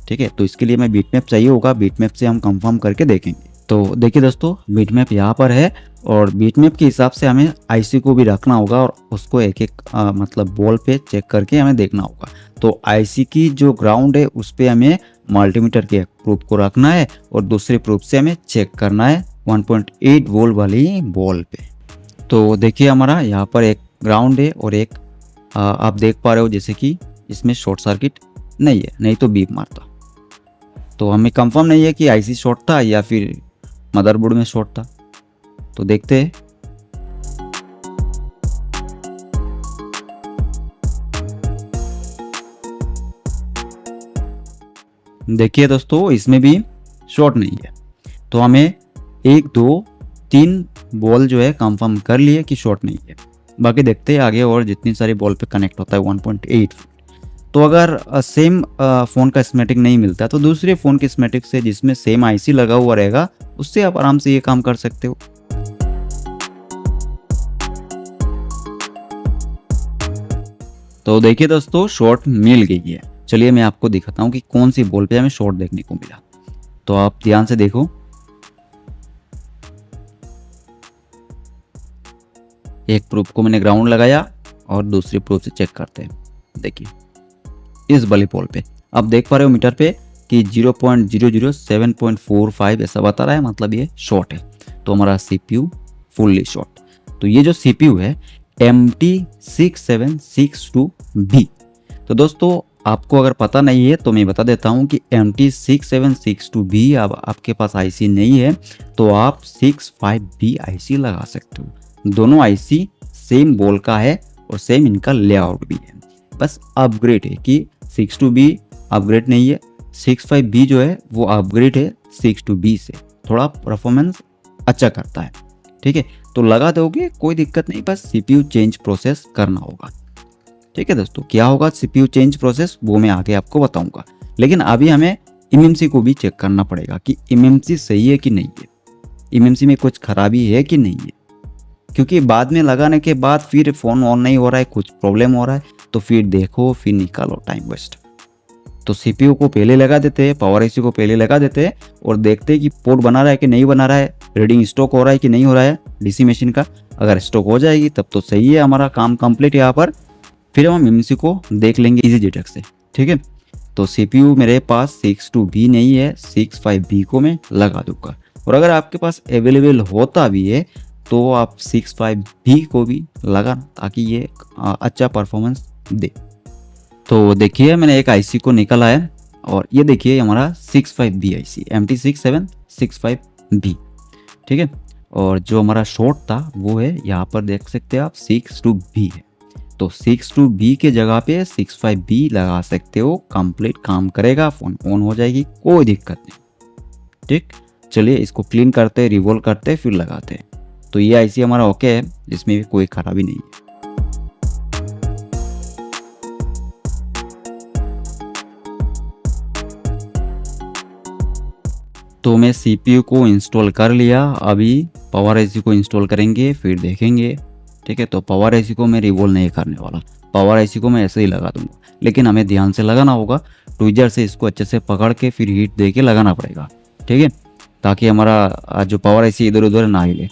ठीक है, तो इसके लिए मैं बीटमैप चाहिए होगा, बीटमैप से हम कंफर्म करके देखेंगे। तो देखिए दोस्तों, बीटमैप यहाँ पर है और बीटमैप के हिसाब से हमें आईसी को भी रखना होगा और उसको एक एक मतलब बॉल पे चेक करके हमें देखना होगा। तो आईसी की जो ग्राउंड है उस पे हमें मल्टीमीटर के प्रूफ को रखना है और दूसरे प्रूफ से हमें चेक करना है 1.8 वोल्ट वाली बॉल पे। तो देखिए हमारा यहाँ पर एक ग्राउंड है और एक आप देख पा रहे हो जैसे कि इसमें शॉर्ट सर्किट नहीं है, नहीं तो बीप मारता। तो हमें कंफर्म नहीं है कि आईसी शॉर्ट था या फिर मदरबोर्ड में शॉर्ट था। तो देखते हैं। देखिए दोस्तों, इसमें भी शॉर्ट नहीं है। तो हमें 1 2 3 बॉल जो है कंफर्म कर लिए कि शॉर्ट नहीं है। बाकी देखते हैं आगे और जितनी सारी बॉल पे कनेक्ट होता है 1.8। तो अगर सेम फ़ोन का स्कीमेटिक नहीं मिलता तो दूसरे फ़ोन के स्कीमेटिक से जिसमें सेम आईसी लगा हुआ रहेगा उससे आप आराम से ये काम कर सकते हो। तो देखिए दोस्तों, शॉर्ट मिल गई है। चलिए मैं आपको दिखाता हूँ कि कौन सी बॉल पे हमें शॉर्ट देखने को मिला। तो आप ध्यान से देखो, एक प्रूफ को मैंने ग्राउंड लगाया और दूसरी प्रूफ से चेक करते हैं। देखिए इस वाली बॉल पे आप देख पा रहे हो मीटर पे कि 0.007.45 ऐसा बता रहा है, मतलब ये शॉर्ट है। तो हमारा सीपीयू फुल्ली शॉर्ट। तो ये जो CPU है MT6762B। तो दोस्तों आपको अगर पता नहीं है तो मैं बता देता हूँ कि MT6762B अब आपके पास आईसी नहीं है तो आप 65B आईसी लगा सकते हो। दोनों आईसी सेम बोल का है और सेम इनका लेआउट भी है, बस अपग्रेड है कि 62B अपग्रेड नहीं है, 65B जो है वो अपग्रेड है 62B से, थोड़ा परफॉर्मेंस अच्छा करता है। ठीक है, तो लगा दोगे कोई दिक्कत नहीं, बस CPU चेंज प्रोसेस करना होगा। ठीक है दोस्तों, क्या होगा CPU चेंज प्रोसेस वो मैं आगे आपको बताऊंगा, लेकिन अभी हमें MMC को भी चेक करना पड़ेगा कि MMC सही है कि नहीं है, MMC में कुछ खराबी है कि नहीं है, क्योंकि बाद में लगाने के बाद फिर फ़ोन ऑन नहीं हो रहा है, कुछ प्रॉब्लम हो रहा है, तो फिर देखो फिर निकालो, टाइम वेस्ट। तो CPU को पहले लगा देते हैं, पावर IC को पहले लगा देते हैं और देखते हैं कि पोर्ट बना रहा है कि नहीं बना रहा है, रीडिंग स्टॉक हो रहा है कि नहीं हो रहा है DC मशीन का। अगर स्टॉक हो जाएगी तब तो सही है, हमारा काम कंप्लीट यहाँ पर। फिर हम MMC को देख लेंगे EasyJet से। ठीक है, तो CPU मेरे पास 62B नहीं है, 65B को मैं लगा दूंगा। और अगर आपके पास अवेलेबल होता भी है तो आप 65B को भी लगाना, ताकि ये अच्छा परफॉर्मेंस दे। तो देखिए मैंने एक IC को निकाला है और ये देखिए हमारा 65B IC MT6765B। ठीक है, और जो हमारा शॉर्ट था वो है यहाँ पर देख सकते हैं आप 62B है, तो 62B के जगह पे 65B लगा सकते हो, कंप्लीट काम करेगा, फ़ोन ऑन हो जाएगी, कोई दिक्कत नहीं। ठीक, चलिए इसको क्लीन करते, रिवॉल्व करते, फिर लगाते हैं। तो ये IC हमारा ओके है, इसमें भी कोई खराबी नहीं है। तो मैं CPU को इंस्टॉल कर लिया, अभी पावर IC को इंस्टॉल करेंगे फिर देखेंगे। ठीक है, तो पावर IC को मैं रिवॉल्व नहीं करने वाला, पावर IC को मैं ऐसे ही लगा दूंगा, लेकिन हमें ध्यान से लगाना होगा, ट्विजर से इसको अच्छे से पकड़ के फिर हीट दे के लगाना पड़ेगा। ठीक है, ताकि हमारा जो पावर IC इधर उधर ना हिले।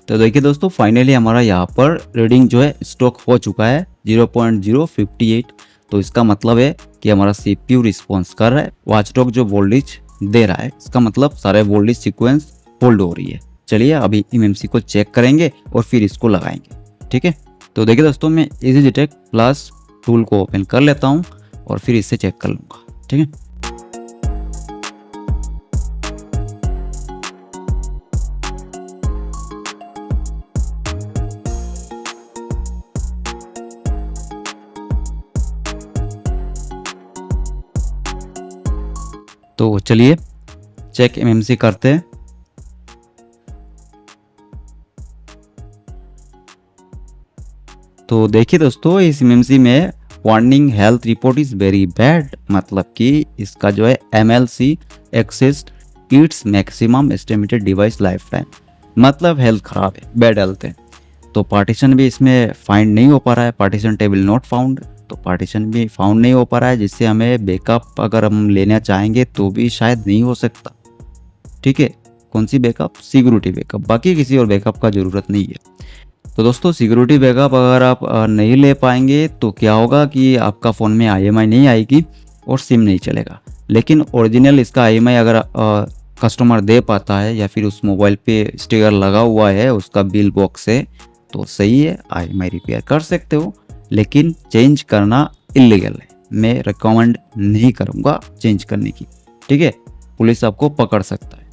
तो देखिए दोस्तों फाइनली हमारा यहाँ पर रीडिंग जो है स्टॉक हो चुका है 0.058। तो इसका मतलब है कि हमारा CPU रिस्पॉन्स कर रहा है, वॉचडॉग जो वोल्टेज दे रहा है, इसका मतलब सारे वोल्टेज सीक्वेंस होल्ड हो रही है। चलिए अभी MMC को चेक करेंगे और फिर इसको लगाएंगे। ठीक है, तो देखिए दोस्तों मैं EasyJet प्लस टूल को ओपन कर लेता हूँ और फिर इससे चेक कर लूँगा। ठीक है, तो चलिए चेक MMC करते हैं। तो देखिए दोस्तों इस MMC में warning health report is very bad, मतलब कि इसका जो है MLC excess its maximum estimated device life time, मतलब हेल्थ ख़राब है, बैड हेल्थ है। तो पार्टीशन भी इसमें फाइंड नहीं हो पा रहा है, पार्टीशन टेबल नॉट फाउंड, तो पार्टीशन भी फाउंड नहीं हो पा रहा है, जिससे हमें बैकअप अगर हम लेना चाहेंगे तो भी शायद नहीं हो सकता। ठीक है, कौन सी बैकअप? सिक्योरिटी बैकअप, बाकी किसी और बैकअप का ज़रूरत नहीं है। तो दोस्तों सिक्योरिटी बैकअप अगर आप नहीं ले पाएंगे तो क्या होगा कि आपका फ़ोन में IMI नहीं आएगी और सिम नहीं चलेगा। लेकिन ओरिजिनल इसका IMI अगर कस्टमर दे पाता है या फिर उस मोबाइल पे स्टिकर लगा हुआ है उसका बिल बॉक्स से, तो सही है, IMI रिपेयर कर सकते हो, लेकिन चेंज करना इलीगल है, मैं रिकमेंड नहीं करूँगा चेंज करने की। ठीक है, पुलिस आपको पकड़ सकता है,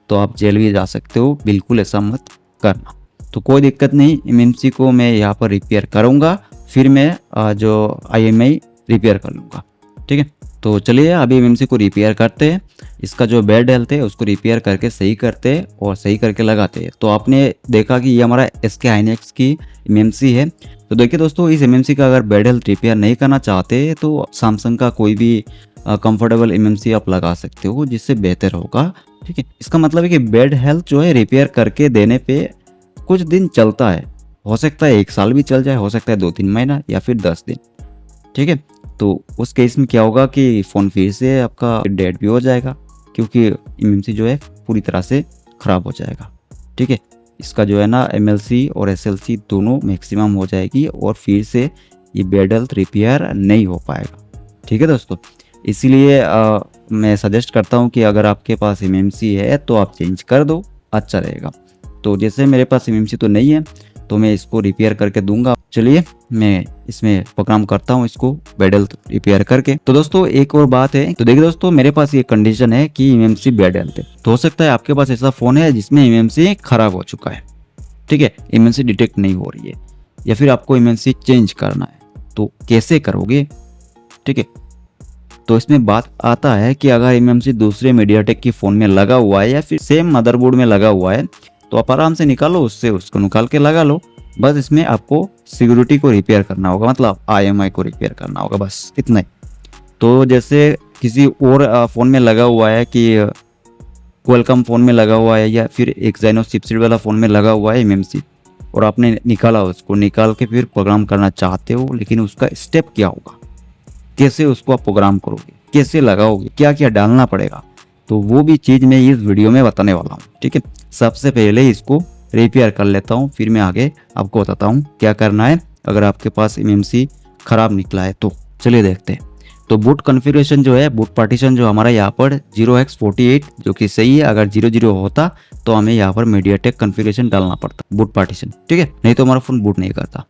तो आप जेल भी जा सकते हो, बिल्कुल ऐसा मत करना। तो कोई दिक्कत नहीं, MMC को मैं यहाँ पर रिपेयर करूँगा, फिर मैं जो IMI रिपेयर कर लूँगा। ठीक है, तो चलिए अभी MMC को रिपेयर करते हैं, इसका जो बैड हेल्थ है उसको रिपेयर करके सही करते हैं और सही करके लगाते हैं। तो आपने देखा कि ये हमारा SK Hynix की MMC है। तो देखिए दोस्तों इस MMC का अगर बैड हेल्थ रिपेयर नहीं करना चाहते तो सैमसंग का कोई भी कंफर्टेबल MMC आप लगा सकते हो, जिससे बेहतर होगा। ठीक है, इसका मतलब है कि बैड हेल्थ जो है रिपेयर करके देने पे कुछ दिन चलता है, हो सकता है 1 साल भी चल जाए, हो सकता है 2-3 महीना या फिर 10 दिन। ठीक है, तो उस केस में क्या होगा कि फ़ोन फिर से आपका डेड भी हो जाएगा, क्योंकि MMC जो है पूरी तरह से ख़राब हो जाएगा। ठीक है, इसका जो है ना MLC और SLC दोनों मैक्सिमम हो जाएगी और फिर से ये बैड हेल्थ रिपेयर नहीं हो पाएगा। ठीक है दोस्तों, इसीलिए मैं सजेस्ट करता हूँ कि अगर आपके पास MMC है तो आप चेंज कर दो, अच्छा रहेगा। तो जैसे मेरे पास MMC तो नहीं है तो मैं इसको रिपेयर करके दूंगा। चलिए मैं इसमें प्रोग्राम करता हूँ इसको बेड हेल्थ रिपेयर करके। तो दोस्तों एक और बात है, तो देखिए दोस्तों मेरे पास ये कंडीशन है कि MMC बेड हेल्थ है। तो हो सकता है आपके पास ऐसा फ़ोन है जिसमें MMC खराब हो चुका है, ठीक है, MMC डिटेक्ट नहीं हो रही है, या फिर आपको MMC चेंज करना है, तो कैसे करोगे, ठीक है। तो इसमें बात आता है कि अगर MMC दूसरे मीडियाटेक की फ़ोन में लगा हुआ है या फिर सेम मदरबोर्ड में लगा हुआ है तो आप आराम से निकालो, उससे उसको निकाल के लगा लो। बस इसमें आपको सिक्योरिटी को रिपेयर करना होगा, मतलब IMI को रिपेयर करना होगा, बस इतना ही। तो जैसे किसी और फ़ोन में लगा हुआ है कि क्वालकॉम फ़ोन में लगा हुआ है या फिर एक्साइनोस चिपसेट वाला फ़ोन में लगा हुआ है MMC, और आपने निकाला, उसको निकाल के फिर प्रोग्राम करना चाहते हो, लेकिन उसका स्टेप क्या होगा, कैसे उसको आप प्रोग्राम करोगे, कैसे लगाओगे, क्या क्या डालना पड़ेगा, तो वो भी चीज़ मैं इस वीडियो में बताने वाला हूँ, ठीक है। सबसे पहले इसको रिपेयर कर लेता हूँ, फिर मैं आगे आपको बताता हूँ क्या करना है अगर आपके पास MMC ख़राब निकला है तो। चलिए देखते हैं। तो बूट कॉन्फ़िगरेशन जो है, बूट पार्टीशन जो हमारा यहाँ पर 0x48 जो कि सही है। अगर 00 होता तो हमें यहाँ पर मीडियाटेक कॉन्फ़िगरेशन डालना पड़ता, बूट पार्टीशन, ठीक है, नहीं तो हमारा फ़ोन बूट नहीं करता।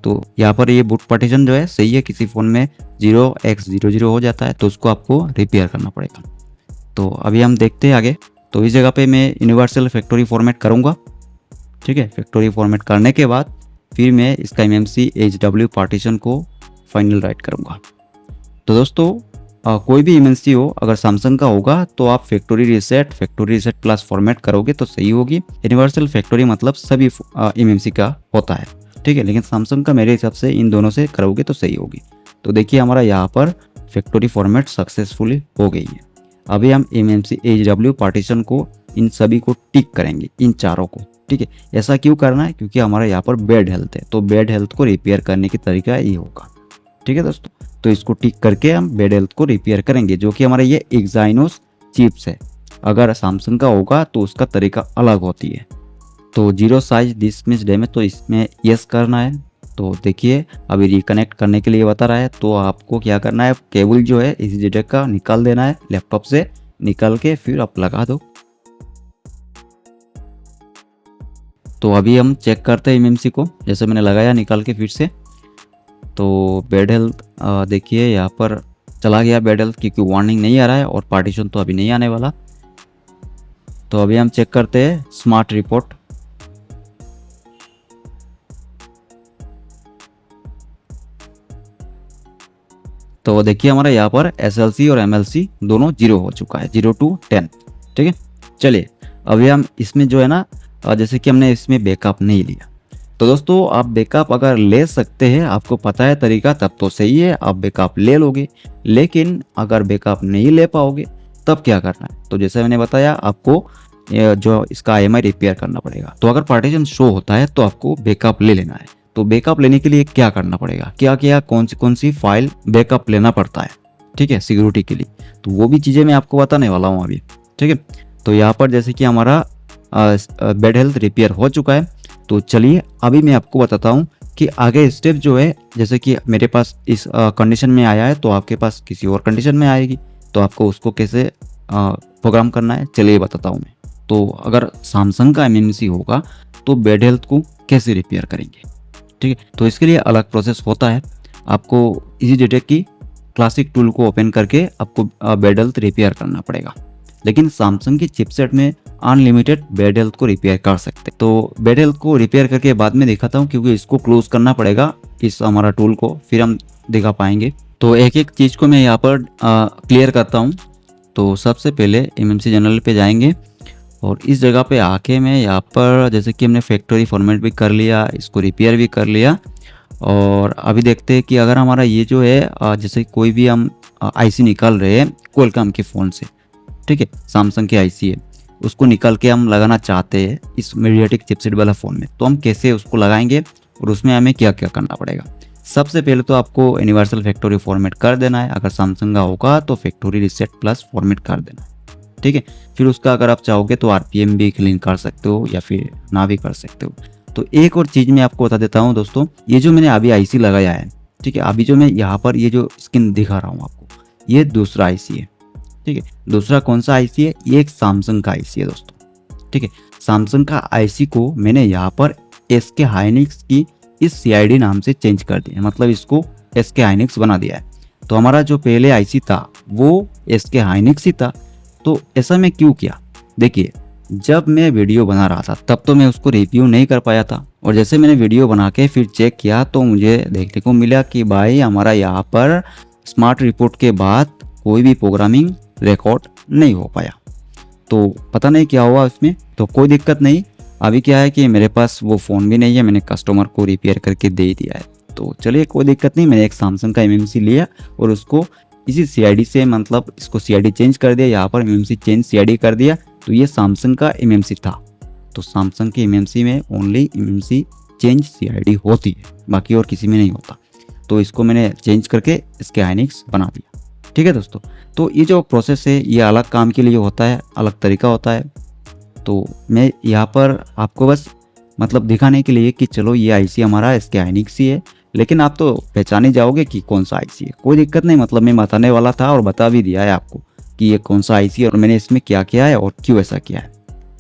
तो यहाँ पर ये बूट पार्टीशन जो है सही है, किसी फ़ोन में 0x00 हो जाता है तो उसको आपको रिपेयर करना पड़ेगा। तो अभी हम देखते हैं आगे। तो इस जगह पे मैं यूनिवर्सल फैक्टरी फॉर्मेट करूँगा, ठीक है। फैक्टरी फॉर्मेट करने के बाद फिर मैं इसका MMC HW पार्टीशन को फाइनल राइट करूँगा। तो दोस्तों कोई भी MMC हो, अगर सैमसंग का होगा तो आप फैक्टरी रीसेट प्लस फॉर्मेट करोगे तो सही होगी। यूनिवर्सल फैक्टरी मतलब सभी MMC का होता है, ठीक है, लेकिन सैमसंग का मेरे हिसाब से इन दोनों से करोगे तो सही होगी। तो देखिए हमारा यहाँ पर फैक्टरी फॉर्मेट सक्सेसफुली हो गई है। अभी हम MMC HW पार्टीशन को इन सभी को टिक करेंगे, इन चारों को, ठीक है। ऐसा क्यों करना है, क्योंकि हमारा यहाँ पर बेड हेल्थ है, तो बेड हेल्थ को रिपेयर करने की तरीका ये होगा, ठीक है दोस्तों। तो इसको टिक करके हम बेड हेल्थ को रिपेयर करेंगे, जो कि हमारा ये एक्साइनोस चिप्स है। अगर सैमसंग का होगा तो उसका तरीका अलग होती है। तो 0 साइज दिस मीन्स डैमेज, तो इसमें यस करना है। तो देखिए अभी रिकनेक्ट करने के लिए बता रहा है, तो आपको क्या करना है, केबल जो है EasyJetX का निकाल देना है, लैपटॉप से निकाल के फिर आप लगा दो। तो अभी हम चेक करते हैं MMC को, जैसे मैंने लगाया निकाल के फिर से। तो बेड हेल्थ देखिए यहाँ पर चला गया बेड हेल्थ, क्योंकि वार्निंग नहीं आ रहा है और पार्टीशन तो अभी नहीं आने वाला। तो अभी हम चेक करते हैं स्मार्ट रिपोर्ट। तो देखिए हमारा यहाँ पर SLC और MLC दोनों 0 हो चुका है, 0 to 10, ठीक है। चलिए अभी हम इसमें जो है ना, जैसे कि हमने इसमें बैकअप नहीं लिया, तो दोस्तों आप बैकअप अगर ले सकते हैं, आपको पता है तरीका, तब तो सही है, आप बैकअप ले लोगे। लेकिन अगर बैकअप नहीं ले पाओगे तब क्या करना है, तो जैसे मैंने बताया आपको जो इसका IMI रिपेयर करना पड़ेगा। तो अगर पार्टीशन शो होता है तो आपको बैकअप ले लेना है। तो बैकअप लेने के लिए क्या करना पड़ेगा, क्या क्या कौन सी फाइल बैकअप लेना पड़ता है, ठीक है, सिक्योरिटी के लिए, तो वो भी चीज़ें मैं आपको बताने वाला हूँ अभी, ठीक है। तो यहाँ पर जैसे कि हमारा बेड हेल्थ रिपेयर हो चुका है, तो चलिए अभी मैं आपको बताता हूँ कि आगे स्टेप जो है, जैसे कि मेरे पास इस कंडीशन में आया है तो आपके पास किसी और कंडीशन में आएगी, तो आपको उसको कैसे प्रोग्राम करना है चलिए बताता हूँ मैं। तो अगर सैमसंग का MMC होगा तो बेड हेल्थ को कैसे रिपेयर करेंगे, ठीक है। तो इसके लिए अलग प्रोसेस होता है, आपको EasyJetX की क्लासिक टूल को ओपन करके आपको बेड हेल्थ रिपेयर करना पड़ेगा। लेकिन सैमसंग की चिपसेट में अनलिमिटेड बेड हेल्थ को रिपेयर कर सकते। तो बेड हेल्थ को रिपेयर करके बाद में दिखाता हूँ, क्योंकि इसको क्लोज करना पड़ेगा इस हमारा टूल को, फिर हम दिखा पाएंगे। तो एक एक चीज़ को मैं यहाँ पर क्लियर करता हूँ। तो सबसे पहले MMC जनरल पे जाएंगे और इस जगह पे आके मैं यहाँ पर, जैसे कि हमने फैक्टरी फॉर्मेट भी कर लिया, इसको रिपेयर भी कर लिया, और अभी देखते हैं कि अगर हमारा ये जो है जैसे कोई भी हम IC निकाल रहे हैं क्वालकॉम के फ़ोन से, ठीक है, सैमसंग के IC है, उसको निकाल के हम लगाना चाहते हैं इस मीडियाटेक चिपसेट वाला फ़ोन में, तो हम कैसे उसको लगाएंगे और उसमें हमें क्या क्या करना पड़ेगा। सबसे पहले तो आपको यूनिवर्सल फैक्टरी फॉर्मेट कर देना है, अगर सैमसंग का होगा तो फैक्टरी रीसेट प्लस फॉर्मेट कर देना है, ठीक है। फिर उसका अगर आप चाहोगे तो RPM भी क्लीन कर सकते हो या फिर ना भी कर सकते हो। तो एक और चीज़ मैं आपको बता देता हूँ दोस्तों, ये जो मैंने अभी IC लगाया है, ठीक है, अभी जो मैं यहाँ पर ये जो स्क्रीन दिखा रहा हूँ आपको, ये दूसरा IC है, ठीक है। दूसरा कौन सा आईसी है, ये एक सैमसंग का आईसी है दोस्तों, ठीक है। सैमसंग का आईसी को मैंने यहाँ पर एसके हाइनिक्स की इस सीआईडी नाम से चेंज कर दिया, मतलब इसको एसके हाइनिक्स बना दिया है। तो हमारा जो पहले आईसी था वो एसके हाइनिक्स ही था। तो ऐसा मैं क्यों किया, देखिए जब मैं वीडियो बना रहा था तब तो मैं उसको रिव्यू नहीं कर पाया था, और जैसे मैंने वीडियो बना के फिर चेक किया तो मुझे देखने को मिला कि भाई हमारा यहाँ पर स्मार्ट रिपोर्ट के बाद कोई भी प्रोग्रामिंग रिकॉर्ड नहीं हो पाया। तो पता नहीं क्या हुआ उसमें, तो कोई दिक्कत नहीं। अभी क्या है कि मेरे पास वो फ़ोन भी नहीं है, मैंने कस्टमर को रिपेयर करके दे दिया है। तो चलिए कोई दिक्कत नहीं, मैंने एक सैमसंग का एमएमसी लिया और उसको इसी सीआईडी से, मतलब इसको सीआईडी चेंज कर दिया, यहाँ पर एमएमसी चेंज सीआईडी कर दिया। तो ये सैमसंग का एमएमसी था। तो सैमसंग के एमएमसी में ओनली एमएमसी चेंज सीआईडी होती है, बाकी और किसी में नहीं होता। तो इसको मैंने चेंज करके इसके हाइनिक्स बना दिया, ठीक है दोस्तों। तो ये जो प्रोसेस है ये अलग काम के लिए होता है, अलग तरीका होता है। तो मैं यहाँ पर आपको बस मतलब दिखाने के लिए कि चलो ये आईसी हमारा इसके हाइनिक्स ही है, लेकिन आप तो पहचान ही जाओगे कि कौन सा आईसी है, कोई दिक्कत नहीं। मतलब मैं बताने वाला था और बता भी दिया है आपको कि ये कौन सा आईसी है और मैंने इसमें क्या किया है और क्यों ऐसा किया है,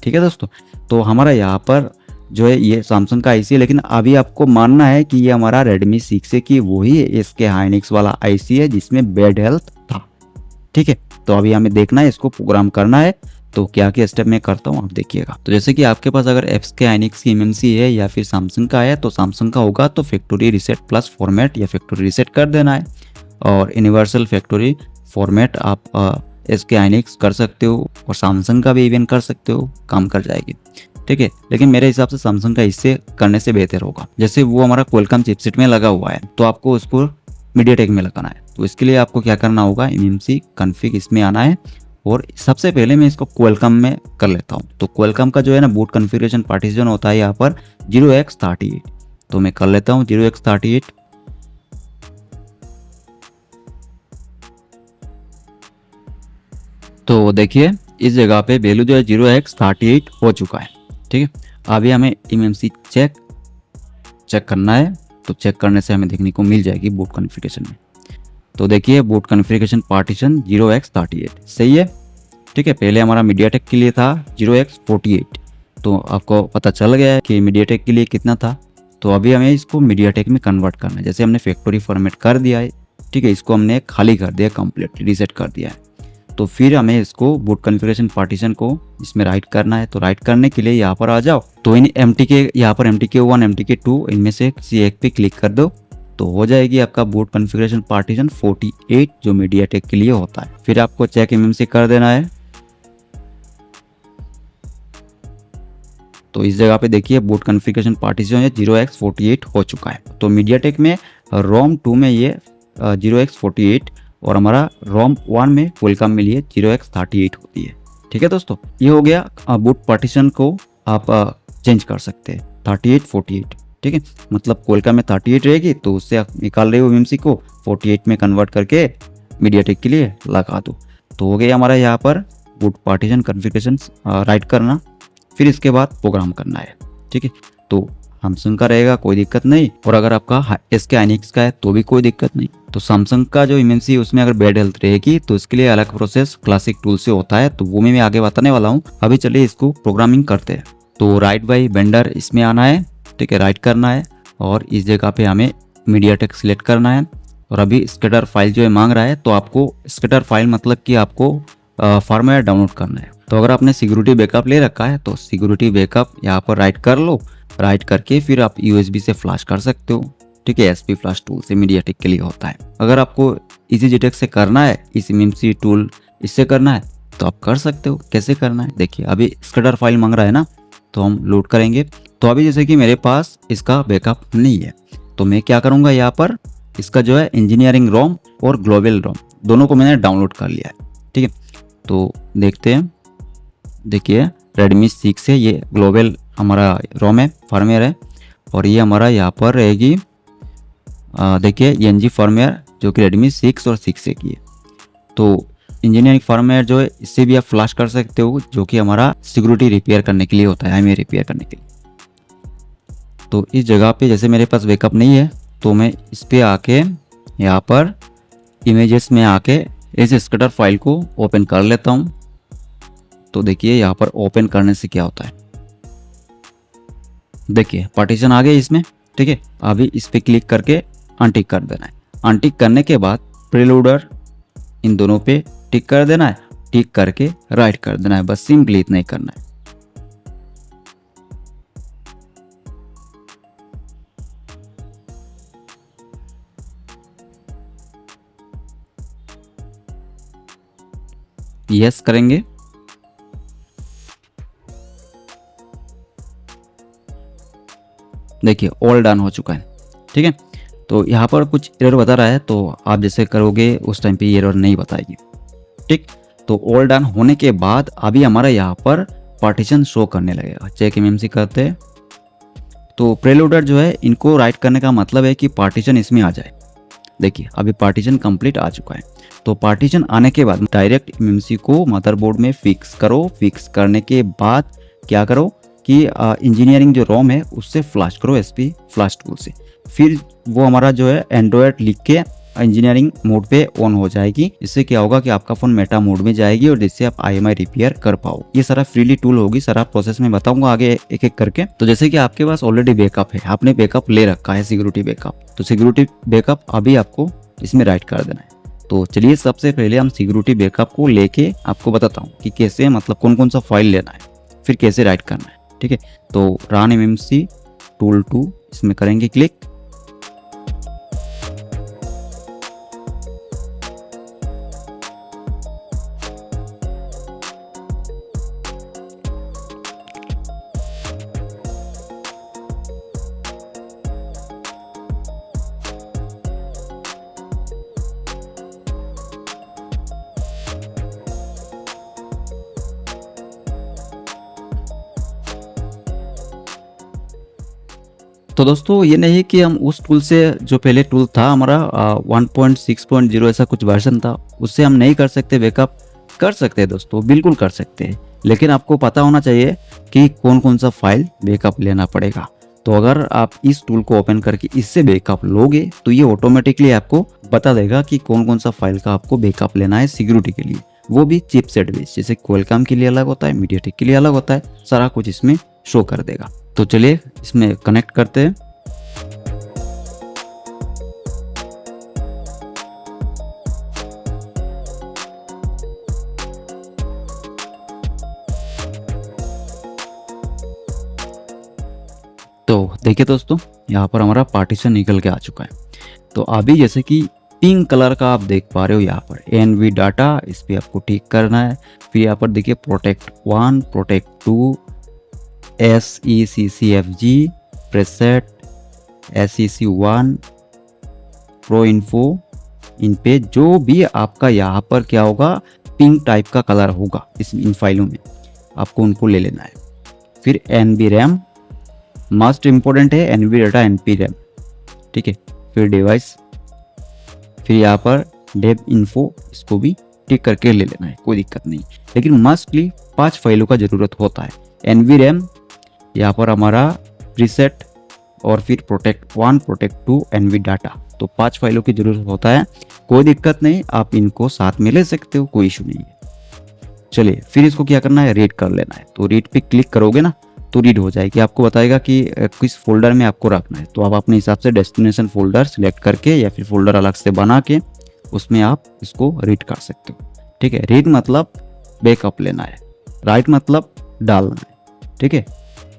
ठीक है दोस्तों। तो हमारा यहाँ पर जो है ये सैमसंग का आईसी है, लेकिन अभी आपको मानना है कि ये हमारा रेडमी 6 की वही इसके हाइनिक्स वाला आईसी है जिसमें बैड हेल्थ था, ठीक है। तो अभी हमें देखना है, इसको प्रोग्राम करना है। तो क्या क्या स्टेप मैं करता हूँ आप देखिएगा। तो जैसे कि आपके पास अगर एप्स के हाइनिक्स की एमएमसी है या फिर सैमसंग का है, तो सैमसंग का होगा तो फैक्ट्री रीसेट प्लस फॉर्मेट या फैक्ट्री रीसेट कर देना है, और यूनिवर्सल फैक्ट्री फॉर्मेट आप इसके हाइनिक्स कर सकते हो और सैमसंग का भी इवन कर सकते हो, काम कर जाएगी, ठीक है। लेकिन मेरे हिसाब से सैमसंग का इससे करने से बेहतर होगा। जैसे वो हमारा क्वालकॉम चिपसेट में लगा हुआ है तो आपको उसको मीडियाटेक में लगाना है। तो इसके लिए आपको क्या करना होगा, एमएमसी कॉन्फ़िग इसमें आना है, और सबसे पहले मैं इसको क्वालकॉम में कर लेता हूँ। तो क्वालकॉम का जो है ना बूट कॉन्फ़िगरेशन पार्टीशन होता है यहाँ पर 0x38। तो मैं कर लेता हूँ 0x38। तो देखिए इस जगह पे वैल्यू जो है 0x38 हो चुका है, ठीक है। अभी हमें एमएमसी चेक करना है। तो चेक करने से हमें देखने को मिल जाएगी बूट कॉन्फ़िगरेशन में। तो देखिए बूट कॉन्फ़िगरेशन पार्टीशन 0x38 सही है, ठीक है। पहले हमारा मीडियाटेक के लिए था 0x48। तो आपको पता चल गया है कि मीडियाटेक के लिए कितना था। तो अभी हमें इसको मीडियाटेक में कन्वर्ट करना है। जैसे हमने फैक्ट्री फॉर्मेट कर दिया है, ठीक है, इसको हमने खाली कर दिया, कंप्लीटली रीसेट कर दिया है। तो फिर हमें इसको बूट कॉन्फ़िगरेशन पार्टीशन को इसमें राइट करना है। तो राइट करने के लिए यहाँ पर आ जाओ, तो इन MTK यहाँ पर MTK1 MTK2 इनमें से किसी एक पे क्लिक कर दो, तो हो जाएगी आपका बूट कॉन्फ़िगरेशन पार्टीशन 48 जो मीडियाटेक के लिए होता है। फिर आपको चेक एमएमसी कर देना है। तो इस जगह पे देखिए बूट कॉन्फ़िगरेशन पार्टीशन है 0x48 हो चुका है। तो मीडियाटेक में रोम 2 में ये 0x48 और हमारा रोम 1 में क्वालकॉम में लिए 0x38 होती है, ठीक है दोस्तों। ये हो गया बूट पार्टीशन को आप चेंज कर सकते हैं 38 48, ठीक है। मतलब क्वालकॉम में 38 रहेगी तो उससे आप निकाल रहे हो एमएमसी को 48 में कन्वर्ट करके मीडियाटेक के लिए लगा दो। तो हो गया हमारा यहाँ पर बूट पार्टीशन कॉन्फ़िगरेशन राइट करना, फिर इसके बाद प्रोग्राम करना है, ठीक है। तो सैमसंग का रहेगा कोई दिक्कत नहीं, और अगर आपका इसके हाइनिक्स का है तो भी कोई दिक्कत नहीं। तो सैमसंग का जो एमएमसी उसमें अगर बैड हेल्थ रहेगी तो इसके लिए अलग प्रोसेस क्लासिक टूल से होता है, तो वो मैं आगे बताने वाला हूँ। अभी चलिए इसको प्रोग्रामिंग करते हैं। तो राइट बाई वेंडर इसमें आना है, ठीक है, राइट करना है, और इस जगह पे हमें मीडियाटेक सिलेक्ट करना है। और अभी स्केटर फाइल जो है मांग रहा है, तो आपको स्केटर फाइल मतलब कि आपको फॉर्मेट डाउनलोड करना है। तो अगर आपने सिक्योरिटी बैकअप ले रखा है तो सिक्योरिटी बैकअप यहाँ पर राइट कर लो, राइट करके फिर आप USB से फ्लैश कर सकते हो, ठीक है। SP फ्लैश टूल से मीडियाटेक के लिए होता है। अगर आपको EasyJetX से करना है, इस एमएमसी टूल इससे करना है तो आप कर सकते हो। कैसे करना है देखिए, अभी स्केटर फाइल मांग रहा है ना, तो हम लोड करेंगे। तो अभी जैसे कि मेरे पास इसका बैकअप नहीं है, तो मैं क्या करूँगा, यहाँ पर इसका जो है इंजीनियरिंग रोम और ग्लोबल रोम दोनों को मैंने डाउनलोड कर लिया है, ठीक है। तो देखते हैं, देखिए रेडमी 6 है, ये ग्लोबल हमारा रोम है, फर्मवेयर है, और ये हमारा यहाँ पर रहेगी देखिए NG फर्मवेयर जो कि रेडमी 6 और 6A की है। तो इंजीनियरिंग फर्मवेयर जो है इससे भी आप फ्लैश कर सकते हो, जो कि हमारा सिक्योरिटी रिपेयर करने के लिए होता है, हमें रिपेयर करने के लिए। तो इस जगह पे जैसे मेरे पास बैकअप नहीं है तो मैं इस पर आके यहाँ पर इमेजेस में आके इस स्कटर फाइल को ओपन कर लेता हूँ। तो देखिए यहाँ पर ओपन करने से क्या होता है, देखिए पार्टीशन आ गया इसमें। ठीक है, अभी इस पे क्लिक करके अनटिक कर देना है। अनटिक करने के बाद प्रीलोडर इन दोनों पे टिक कर देना है, टिक करके राइट कर देना है, बस सिंपली इतना ही करना है। यस करेंगे। देखिए ऑल डन हो चुका है। ठीक है, तो यहाँ पर कुछ एरर बता रहा है, तो आप जैसे करोगे उस टाइम पे ये एरर नहीं बताएगी। ठीक, तो ऑल डन होने के बाद अभी हमारा यहाँ पर पार्टीशन शो करने लगेगा। चेक एमएमसी करते हैं तो प्रीलोडर जो है इनको राइट करने का मतलब है कि पार्टीशन इसमें आ जाए। देखिए अभी पार्टीशन कंप्लीट आ चुका है। तो पार्टीशन आने के बाद डायरेक्ट एमएमसी को मदरबोर्ड में फिक्स करो। फिक्स करने के बाद क्या करो कि इंजीनियरिंग जो रोम है उससे फ्लैश करो, एसपी फ्लैश टूल से। फिर वो हमारा जो है एंड्रॉयड लिख के इंजीनियरिंग मोड पे ऑन हो जाएगी। इससे क्या होगा कि आपका फोन मेटा मोड में जाएगी और जिससे आप IMI रिपेयर कर पाओ। ये सारा फ्रीली टूल होगी, सारा प्रोसेस में बताऊंगा आगे एक एक करके। तो जैसे कि आपके पास ऑलरेडी बैकअप है, आपने बैकअप ले रखा है सिक्योरिटी बैकअप, तो सिक्योरिटी बैकअप अभी आपको इसमें राइट कर देना है। तो चलिए सबसे पहले हम सिक्योरिटी बैकअप को लेके आपको बताता हूँ कि कैसे, मतलब कौन कौन सा फाइल लेना है, फिर कैसे राइट करना है। ठीक है, तो रन एमएमसी टूल 2 इसमें करेंगे क्लिक। तो दोस्तों ये नहीं कि हम उस टूल से, जो पहले टूल था हमारा 1.6.0 ऐसा कुछ वर्जन था, उससे हम नहीं कर सकते बैकअप। कर सकते हैं दोस्तों, बिल्कुल कर सकते हैं, लेकिन आपको पता होना चाहिए कि कौन कौन सा फाइल बैकअप लेना पड़ेगा। तो अगर आप इस टूल को ओपन करके इससे बैकअप लोगे तो ये ऑटोमेटिकली आपको बता देगा कि कौन कौन सा फाइल का आपको बैकअप लेना है सिक्योरिटी के लिए, वो भी चिपसेट बेस्ड। जैसे क्वालकॉम के लिए अलग होता है, मीडियाटेक के लिए अलग होता है, सारा कुछ इसमें शो कर देगा। तो चलिए इसमें कनेक्ट करते हैं। तो देखिए दोस्तों, यहाँ पर हमारा पार्टीशन निकल के आ चुका है। तो अभी जैसे कि पिंक कलर का आप देख पा रहे हो यहाँ पर NV डाटा, इस पर आपको ठीक करना है। फिर यहाँ पर देखिए protect 1, protect 2, SECCFG, preset, SEC1, pro info, इन पे जो भी आपका यहाँ पर क्या होगा पिंक टाइप का कलर होगा इन फाइलों में, आपको उनको ले लेना है। फिर NB रैम मस्ट इम्पोर्टेंट है, NB डाटा NP रैम। ठीक है, फिर डिवाइस, फिर यहाँ पर डेव इन्फो, इसको भी टिक करके ले लेना है, कोई दिक्कत नहीं। लेकिन मस्टली 5 फाइलों का ज़रूरत होता है। NV रैम, यहाँ पर हमारा प्रीसेट, और फिर प्रोटेक्ट 1, प्रोटेक्ट 2, NV डाटा, तो 5 फाइलों की जरूरत होता है। कोई दिक्कत नहीं, आप इनको साथ में ले सकते हो, कोई इशू नहीं है। चलिए फिर इसको क्या करना है, रीड कर लेना है। तो रीड पे क्लिक करोगे ना तो रीड हो जाएगी, आपको बताएगा कि किस फोल्डर में आपको रखना है। तो आप अपने हिसाब से डेस्टिनेशन फोल्डर सिलेक्ट करके या फिर फोल्डर अलग से बना के उसमें आप इसको रीड कर सकते हो। ठीक है, रीड मतलब बैकअप लेना है, राइट मतलब डालना है। ठीक है,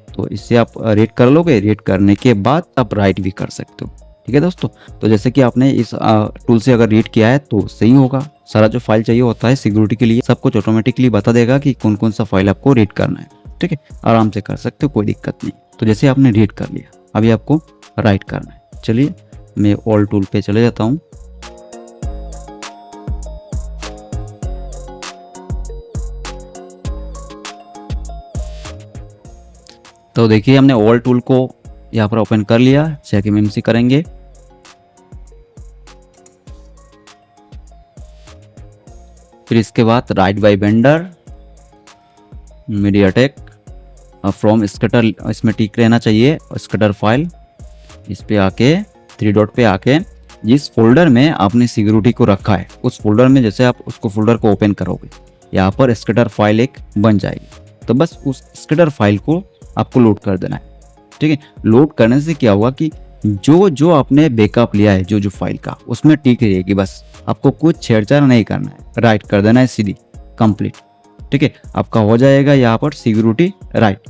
तो इससे आप रीड कर लोगे, रीड करने के बाद आप राइट भी कर सकते हो। ठीक है दोस्तों, तो जैसे कि आपने इस टूल से अगर रीड किया है तो सही होगा। सारा जो फाइल चाहिए होता है सिक्योरिटी के लिए, सब कुछ ऑटोमेटिकली बता देगा कि कौन कौन सा फाइल आपको रीड करना है। ठीक है, आराम से कर सकते हो, कोई दिक्कत नहीं। तो जैसे आपने रीड कर लिया, अभी आपको राइट करना है। चलिए मैं ऑल टूल पे चले जाता हूँ। तो देखिए हमने ऑल टूल को यहाँ पर ओपन कर लिया। चेक एमएमसी करेंगे। फिर इसके बाद right by vendor, MediaTek, from स्कटर, इसमें टिक रहना चाहिए स्कटर फाइल। इस पे आके 3 डॉट पे आके जिस फोल्डर में आपने सिक्योरिटी को रखा है उस फोल्डर में जैसे आप उसको फोल्डर को ओपन करोगे, यहाँ पर स्कैटर फाइल एक बन जाएगी। तो बस उस स्कैटर फाइल को आपको लोड कर देना है। ठीक है, लोड करने से क्या होगा कि जो जो आपने बैकअप लिया है जो फाइल का, उसमें टिक रहेगी। बस आपको कुछ छेड़छाड़ नहीं करना है, राइट कर देना है सीधी कंप्लीट। ठीक है, आपका हो जाएगा यहाँ पर सिक्योरिटी राइट।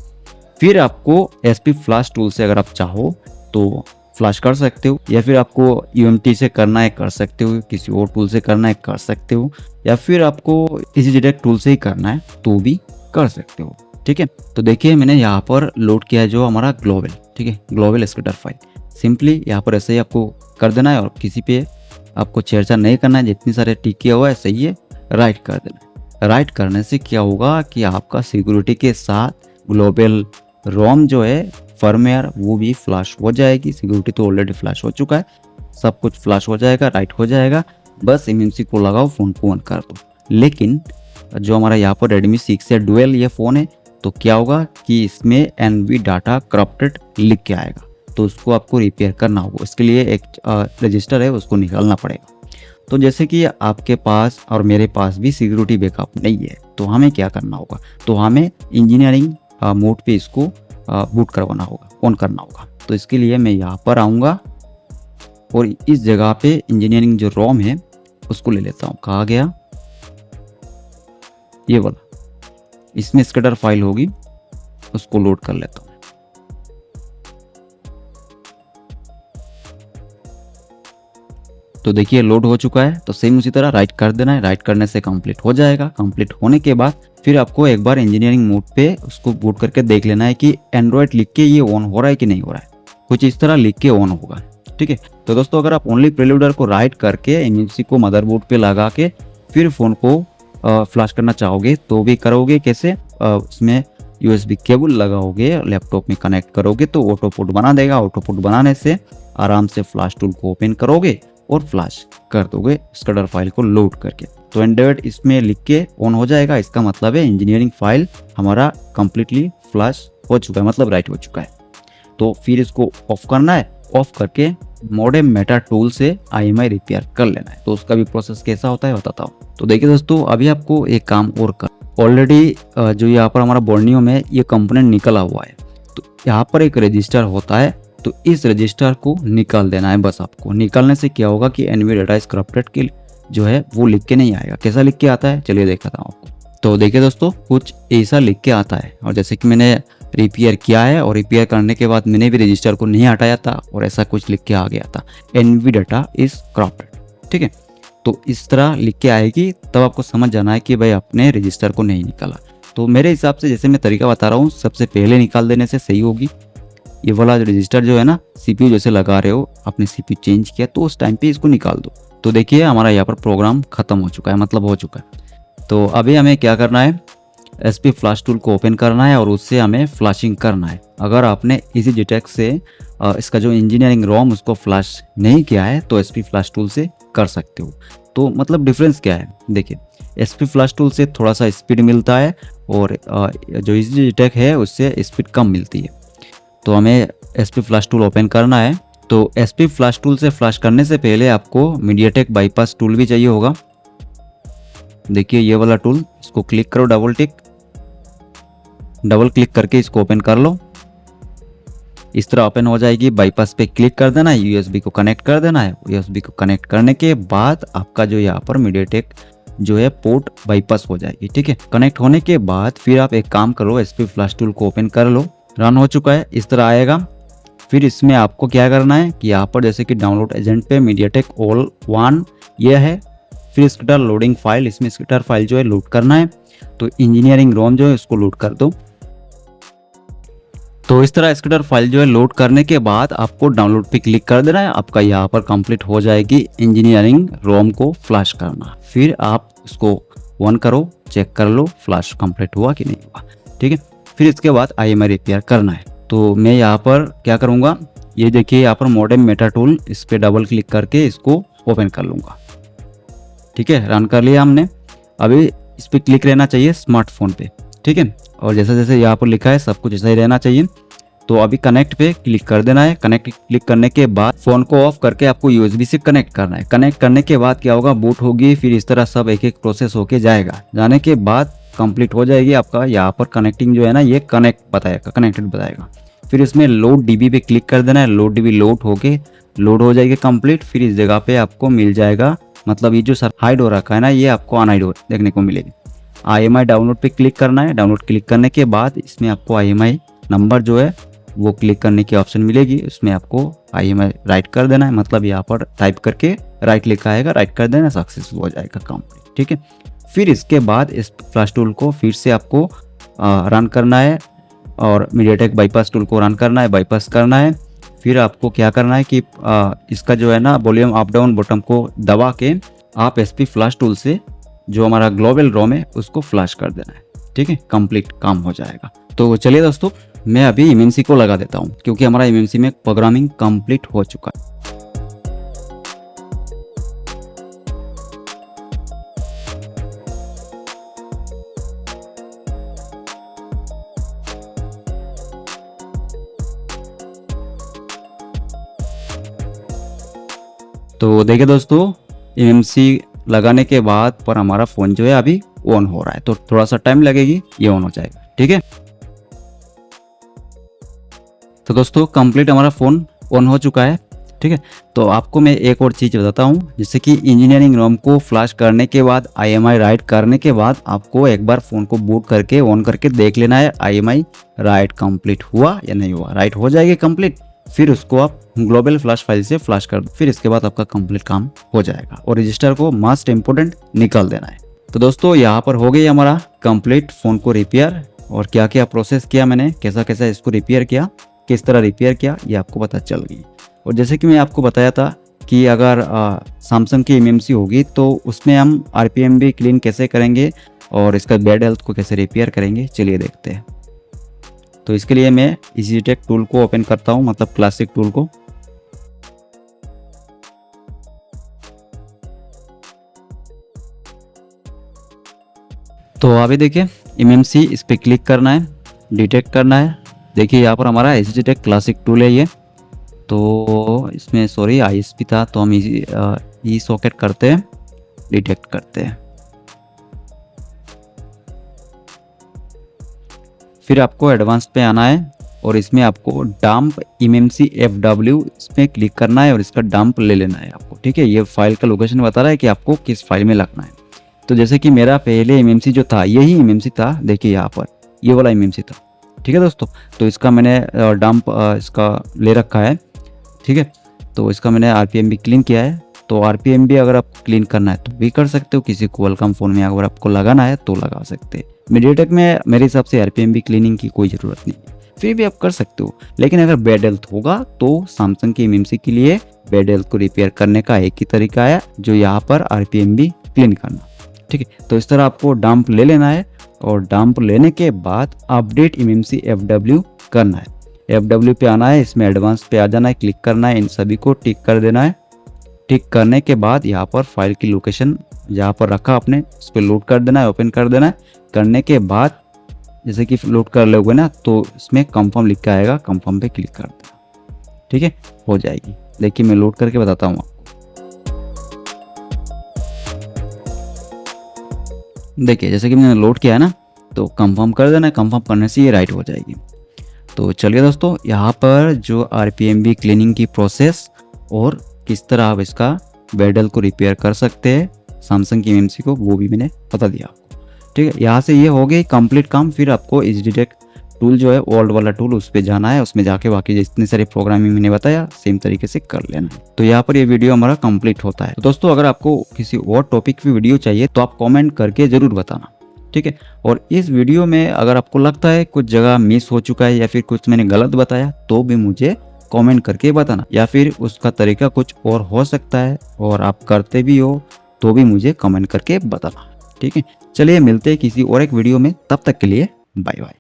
फिर आपको एसपी फ्लैश टूल से अगर आप चाहो तो फ्लैश कर सकते हो, या फिर आपको यूएमटी से करना है कर सकते हो, किसी और टूल से करना है कर सकते हो, या फिर आपको इजी डिटेक्ट टूल से ही करना है तो भी कर सकते हो। ठीक है, तो देखिए मैंने यहाँ पर लोड किया है जो हमारा ग्लोबल, ठीक है, ग्लोबल स्कैटर फाइल। सिंपली यहाँ पर ऐसे ही आपको कर देना है और किसी पे आपको छेड़छाड़ नहीं करना है। जितनी सारे टिक किया हुआ है सही है, राइट कर देना है। राइट करने से क्या होगा कि आपका सिक्योरिटी के साथ ग्लोबल रोम जो है फर्मवेयर वो भी फ्लैश हो जाएगी। सिक्योरिटी तो ऑलरेडी फ्लैश हो चुका है, सब कुछ फ्लैश हो जाएगा, राइट हो जाएगा। बस एमएमसी को लगाओ, फ़ोन को ऑन कर दो। लेकिन जो हमारा यहाँ पर रेडमी 6 या डुअल ये फ़ोन है, तो क्या होगा कि इसमें एनवी डाटा करप्टेड लिख के आएगा, तो उसको आपको रिपेयर करना होगा। इसके लिए एक रजिस्टर है, उसको निकालना पड़ेगा। तो जैसे कि आपके पास और मेरे पास भी सिक्योरिटी बैकअप नहीं है, तो हमें क्या करना होगा, तो हमें इंजीनियरिंग मोड पे इसको बूट करवाना होगा, ऑन करना होगा। तो इसके लिए मैं यहाँ पर आऊँगा और इस जगह पे इंजीनियरिंग जो रोम है उसको ले लेता हूँ। कहाँ गया, ये वाला, इसमें स्कैटर फाइल होगी, उसको लोड कर लेता हूँ। तो देखिए लोड हो चुका है। तो सेम उसी तरह राइट कर देना है, राइट करने से कंप्लीट हो जाएगा। कंप्लीट होने के बाद फिर आपको एक बार इंजीनियरिंग मोड पे उसको बूट करके देख लेना है कि एंड्रॉयड लिख के ये ऑन हो रहा है कि नहीं हो रहा है। कुछ इस तरह लिख के ऑन होगा। ठीक है, तो दोस्तों अगर आप ओनली प्रीलोडर को राइट करके एमएमसी को मदरबोर्ड पे लगा के फिर फ़ोन को फ्लैश करना चाहोगे तो भी करोगे। कैसे, उसमें यूएसबी केबल लगाओगे, लैपटॉप में कनेक्ट करोगे तो ऑटो पोर्ट बना देगा। ऑटो पोर्ट बनाने से आराम से फ्लैश टूल को ओपन करोगे और फ्लैश कर दोगे स्कैटर फाइल को लोड करके। तो एंड्रॉयड इसमें लिख के ऑन हो जाएगा। इसका मतलब है इंजीनियरिंग फाइल हमारा कंप्लीटली फ्लैश हो चुका है, मतलब राइट हो चुका है। तो फिर इसको ऑफ करना है, ऑफ करके मॉडेम मेटा टूल से IMI रिपेयर कर लेना है। तो उसका भी प्रोसेस कैसा होता है बताता हूँ। तो देखिए दोस्तों, अभी आपको एक काम और कर, ऑलरेडी जो यहाँ पर हमारा बोर्नियो में ये कंपोनेंट निकला हुआ है, तो यहाँ पर एक रजिस्टर होता है, तो इस रजिस्टर को निकाल देना है। बस आपको निकालने से क्या होगा कि एनवी डाटा इज करप्टेड के जो है वो लिख के नहीं आएगा। कैसा लिख के आता है चलिए दिखाता हूँ आपको। तो देखिए दोस्तों, कुछ ऐसा लिख के आता है, और जैसे कि मैंने रिपेयर किया है और रिपेयर करने के बाद मैंने भी रजिस्टर को नहीं हटाया था और ऐसा कुछ लिख के आ गया था, एनवी डाटा इज करप्टेड। ठीक है, तो इस तरह लिख के आएगी, तब आपको समझ जाना है कि भाई आपने रजिस्टर को नहीं निकाला। तो मेरे हिसाब से जैसे मैं तरीका बता रहा हूँ, सबसे पहले निकाल देने से सही होगी। ये वाला रजिस्टर जो है ना, CPU जैसे लगा रहे हो, आपने CPU चेंज किया तो उस टाइम पे इसको निकाल दो। तो देखिए हमारा यहाँ पर प्रोग्राम खत्म हो चुका है, मतलब हो चुका है। तो अभी हमें क्या करना है, SP फ्लैश टूल को ओपन करना है और उससे हमें फ्लैशिंग करना है। अगर आपने इजी डिटेक्ट से इसका जो इंजीनियरिंग रोम उसको फ्लैश नहीं किया है तो SP फ्लैश टूल से कर सकते हो। तो मतलब डिफरेंस क्या है, देखिए SP फ्लैश टूल से थोड़ा सा स्पीड मिलता है और जो इजी डिटेक्ट है उससे स्पीड कम मिलती है। तो हमें SP फ्लैश टूल ओपन करना है। तो SP फ्लैश टूल से फ्लैश करने से पहले आपको मीडियाटेक बाईपास टूल भी चाहिए होगा। देखिए ये वाला टूल, इसको क्लिक करो, डबल क्लिक करके इसको ओपन कर लो। इस तरह ओपन हो जाएगी। बाईपास पे क्लिक कर देना है, USB को कनेक्ट कर देना है। USB को कनेक्ट करने के बाद आपका जो यहाँ पर मीडियाटेक जो है पोर्ट बाईपास हो जाएगी। ठीक है, कनेक्ट होने के बाद फिर आप एक काम करो, SP फ्लैश टूल को ओपन कर लो। रन हो चुका है, इस तरह आएगा। फिर इसमें आपको क्या करना है कि यहाँ पर जैसे कि डाउनलोड एजेंट पे मीडियाटेक ऑल 1 ये है, फिर स्कैटर लोडिंग फाइल, इसमें स्कैटर फाइल जो है लोड करना है। तो इंजीनियरिंग रोम जो है उसको लोड कर दो। तो इस तरह स्कैटर फाइल जो है लोड करने के बाद आपको डाउनलोड पे क्लिक कर देना है। आपका यहाँ पर कंप्लीट हो जाएगी इंजीनियरिंग रोम को फ्लैश करना। फिर आप इसको ऑन करो, चेक कर लो फ्लैश कंप्लीट हुआ कि नहीं हुआ। ठीक है, फिर इसके बाद IMI रिपेयर करना है। तो मैं यहाँ पर क्या करूँगा, ये देखिए यहाँ पर मॉडेम मेटा टूल, इस पर डबल क्लिक करके इसको ओपन कर लूँगा। ठीक है, रन कर लिया हमने। अभी इस पर क्लिक रहना चाहिए स्मार्टफोन पे। ठीक है, और जैसे जैसे यहाँ पर लिखा है सब कुछ ऐसा ही रहना चाहिए। तो अभी कनेक्ट पे क्लिक कर देना है। कनेक्ट क्लिक करने के बाद फ़ोन को ऑफ करके आपको यूएसबी से कनेक्ट करना है। कनेक्ट करने के बाद क्या होगा, बूट होगी, फिर इस तरह सब एक एक प्रोसेस होके जाएगा। जाने के बाद कंप्लीट हो जाएगी आपका यहाँ पर कनेक्टिंग जो है ना, ये कनेक्टेड बताएगा। फिर इसमें लोड डीबी पे क्लिक कर देना है। लोड डीबी लोड हो जाएगी कंप्लीट। फिर इस जगह पे आपको मिल जाएगा, मतलब ये जो सर हाइड हो रखा है ना, ये आपको अनहाइड देखने को मिलेगी। IMI डाउनलोड पे क्लिक करना है। डाउनलोड क्लिक करने के बाद इसमें आपको IMI नंबर जो है वो क्लिक करने की ऑप्शन मिलेगी। उसमें आपको IMI राइट कर देना है, मतलब यहाँ पर टाइप करके राइट लिखा आएगा, राइट कर देना, सक्सेसफुल हो जाएगा कंप्लीट। ठीक है, फिर इसके बाद इस फ्लैश टूल को फिर से आपको रन करना है और मीडियाटेक बाईपास टूल को रन करना है, बाईपास करना है। फिर आपको क्या करना है कि इसका जो है ना वॉल्यूम अप डाउन बटन को दबा के आप SP फ्लैश टूल से जो हमारा ग्लोबल रोम है उसको फ्लैश कर देना है। ठीक है, कंप्लीट काम हो जाएगा। तो चलिए दोस्तों, मैं अभी MMC को लगा देता हूँ क्योंकि हमारा MMC में प्रोग्रामिंग कंप्लीट हो चुका है। तो देखिए दोस्तों, MMC लगाने के बाद पर हमारा फ़ोन जो है अभी ऑन हो रहा है, तो थोड़ा सा टाइम लगेगी, ये ऑन हो जाएगा। ठीक है, तो दोस्तों कंप्लीट हमारा फ़ोन ऑन हो चुका है। ठीक है, तो आपको मैं एक और चीज़ बताता हूँ, जैसे कि इंजीनियरिंग रोम को फ्लैश करने के बाद IMI राइट करने के बाद आपको एक बार फ़ोन को बूट करके ऑन करके देख लेना है IMI राइट कंप्लीट हुआ या नहीं हुआ। राइट हो जाएगी कंप्लीट, फिर उसको आप ग्लोबल फ्लैश फाइल से फ्लैश कर दो, फिर इसके बाद आपका कंप्लीट काम हो जाएगा और रजिस्टर को मस्ट इम्पोर्टेंट निकाल देना है। तो दोस्तों यहाँ पर हो गई हमारा कंप्लीट फ़ोन को रिपेयर, और क्या क्या प्रोसेस किया मैंने, कैसा कैसा इसको रिपेयर किया, किस तरह रिपेयर किया, ये आपको पता चल गई। और जैसे कि मैं आपको बताया था कि अगर सैमसंग की MMC होगी तो उसमें हम RPM भी क्लीन कैसे करेंगे और इसका बैड हेल्थ को कैसे रिपेयर करेंगे, चलिए देखते हैं। तो इसके लिए मैं EasyTech टूल को ओपन करता हूँ, मतलब क्लासिक टूल को। तो अभी देखिए MMC, इस पर क्लिक करना है, डिटेक्ट करना है। देखिए यहाँ पर हमारा EasyTech क्लासिक टूल है ये, तो इसमें सॉरी ISP था, तो हम ई सॉकेट करते हैं, डिटेक्ट करते हैं। फिर आपको एडवांस पे आना है और इसमें आपको डंप MMC FW इसमें क्लिक करना है और इसका डंप ले लेना है आपको। ठीक है, ये फाइल का लोकेशन बता रहा है कि आपको किस फाइल में लगना है। तो जैसे कि मेरा पहले MMC जो था यही MMC था, देखिए यहाँ पर ये वाला MMC था। ठीक है दोस्तों, तो इसका मैंने डंप इसका ले रखा है। ठीक है, तो इसका मैंने RPM भी क्लीन किया है। तो RPM भी अगर आपको क्लीन करना है तो भी कर सकते हो, किसी क्वालकॉम फ़ोन में अगर आपको लगाना है तो लगा सकते हैं। मीडियाटेक में मेरे हिसाब से RPM भी क्लीनिंग की कोई ज़रूरत नहीं है, फिर भी आप कर सकते हो। लेकिन अगर बैड हेल्थ होगा तो सैमसंग की MMC के लिए बैड हेल्थ को रिपेयर करने का एक ही तरीका है, जो यहाँ पर RPM भी क्लीन करना। ठीक है, तो इस तरह आपको डंप ले लेना है और डंप लेने के बाद अपडेट MMC FW करना है। FW पे आना है, इसमें एडवांस पे आ जाना है, क्लिक करना है, इन सभी को टिक कर देना है। टिक करने के बाद यहाँ पर फाइल की लोकेशन जहाँ पर रखा आपने उस पर लोड कर देना है, ओपन कर देना है। करने के बाद जैसे कि लोड कर लोगे ना तो इसमें कंफर्म लिख के आएगा, कंफर्म पे क्लिक कर देना। ठीक है, हो जाएगी। देखिए मैं लोड करके बताता हूँ आपको। देखिए जैसे कि मैंने लोड किया है ना, तो कंफर्म कर देना है, कंफर्म करने से ये राइट हो जाएगी। तो चलिए दोस्तों, यहाँ पर जो RPM भी क्लीनिंग की प्रोसेस और किस तरह आप इसका बैड हेल्थ को रिपेयर कर सकते हैं सैमसंग की MMC को, वो भी मैंने बता दिया आपको। ठीक है, यहाँ से ये हो गई कंप्लीट काम। फिर आपको EasyTech टूल जो है ओल्ड वाला टूल, उस पर जाना है, उसमें जाके बाकी जितने सारे प्रोग्रामिंग मैंने बताया सेम तरीके से कर लेना है। तो यहाँ पर ये वीडियो हमारा कंप्लीट होता है। तो दोस्तों अगर आपको किसी और टॉपिक की वीडियो चाहिए तो आप कमेंट करके ज़रूर बताना। ठीक है, और इस वीडियो में अगर आपको लगता है कुछ जगह मिस हो चुका है या फिर कुछ मैंने गलत बताया तो भी मुझे कमेंट करके बताना, या फिर उसका तरीका कुछ और हो सकता है और आप करते भी हो तो भी मुझे कमेंट करके बताना। ठीक है, चलिए मिलते हैं किसी और एक वीडियो में, तब तक के लिए बाय बाय।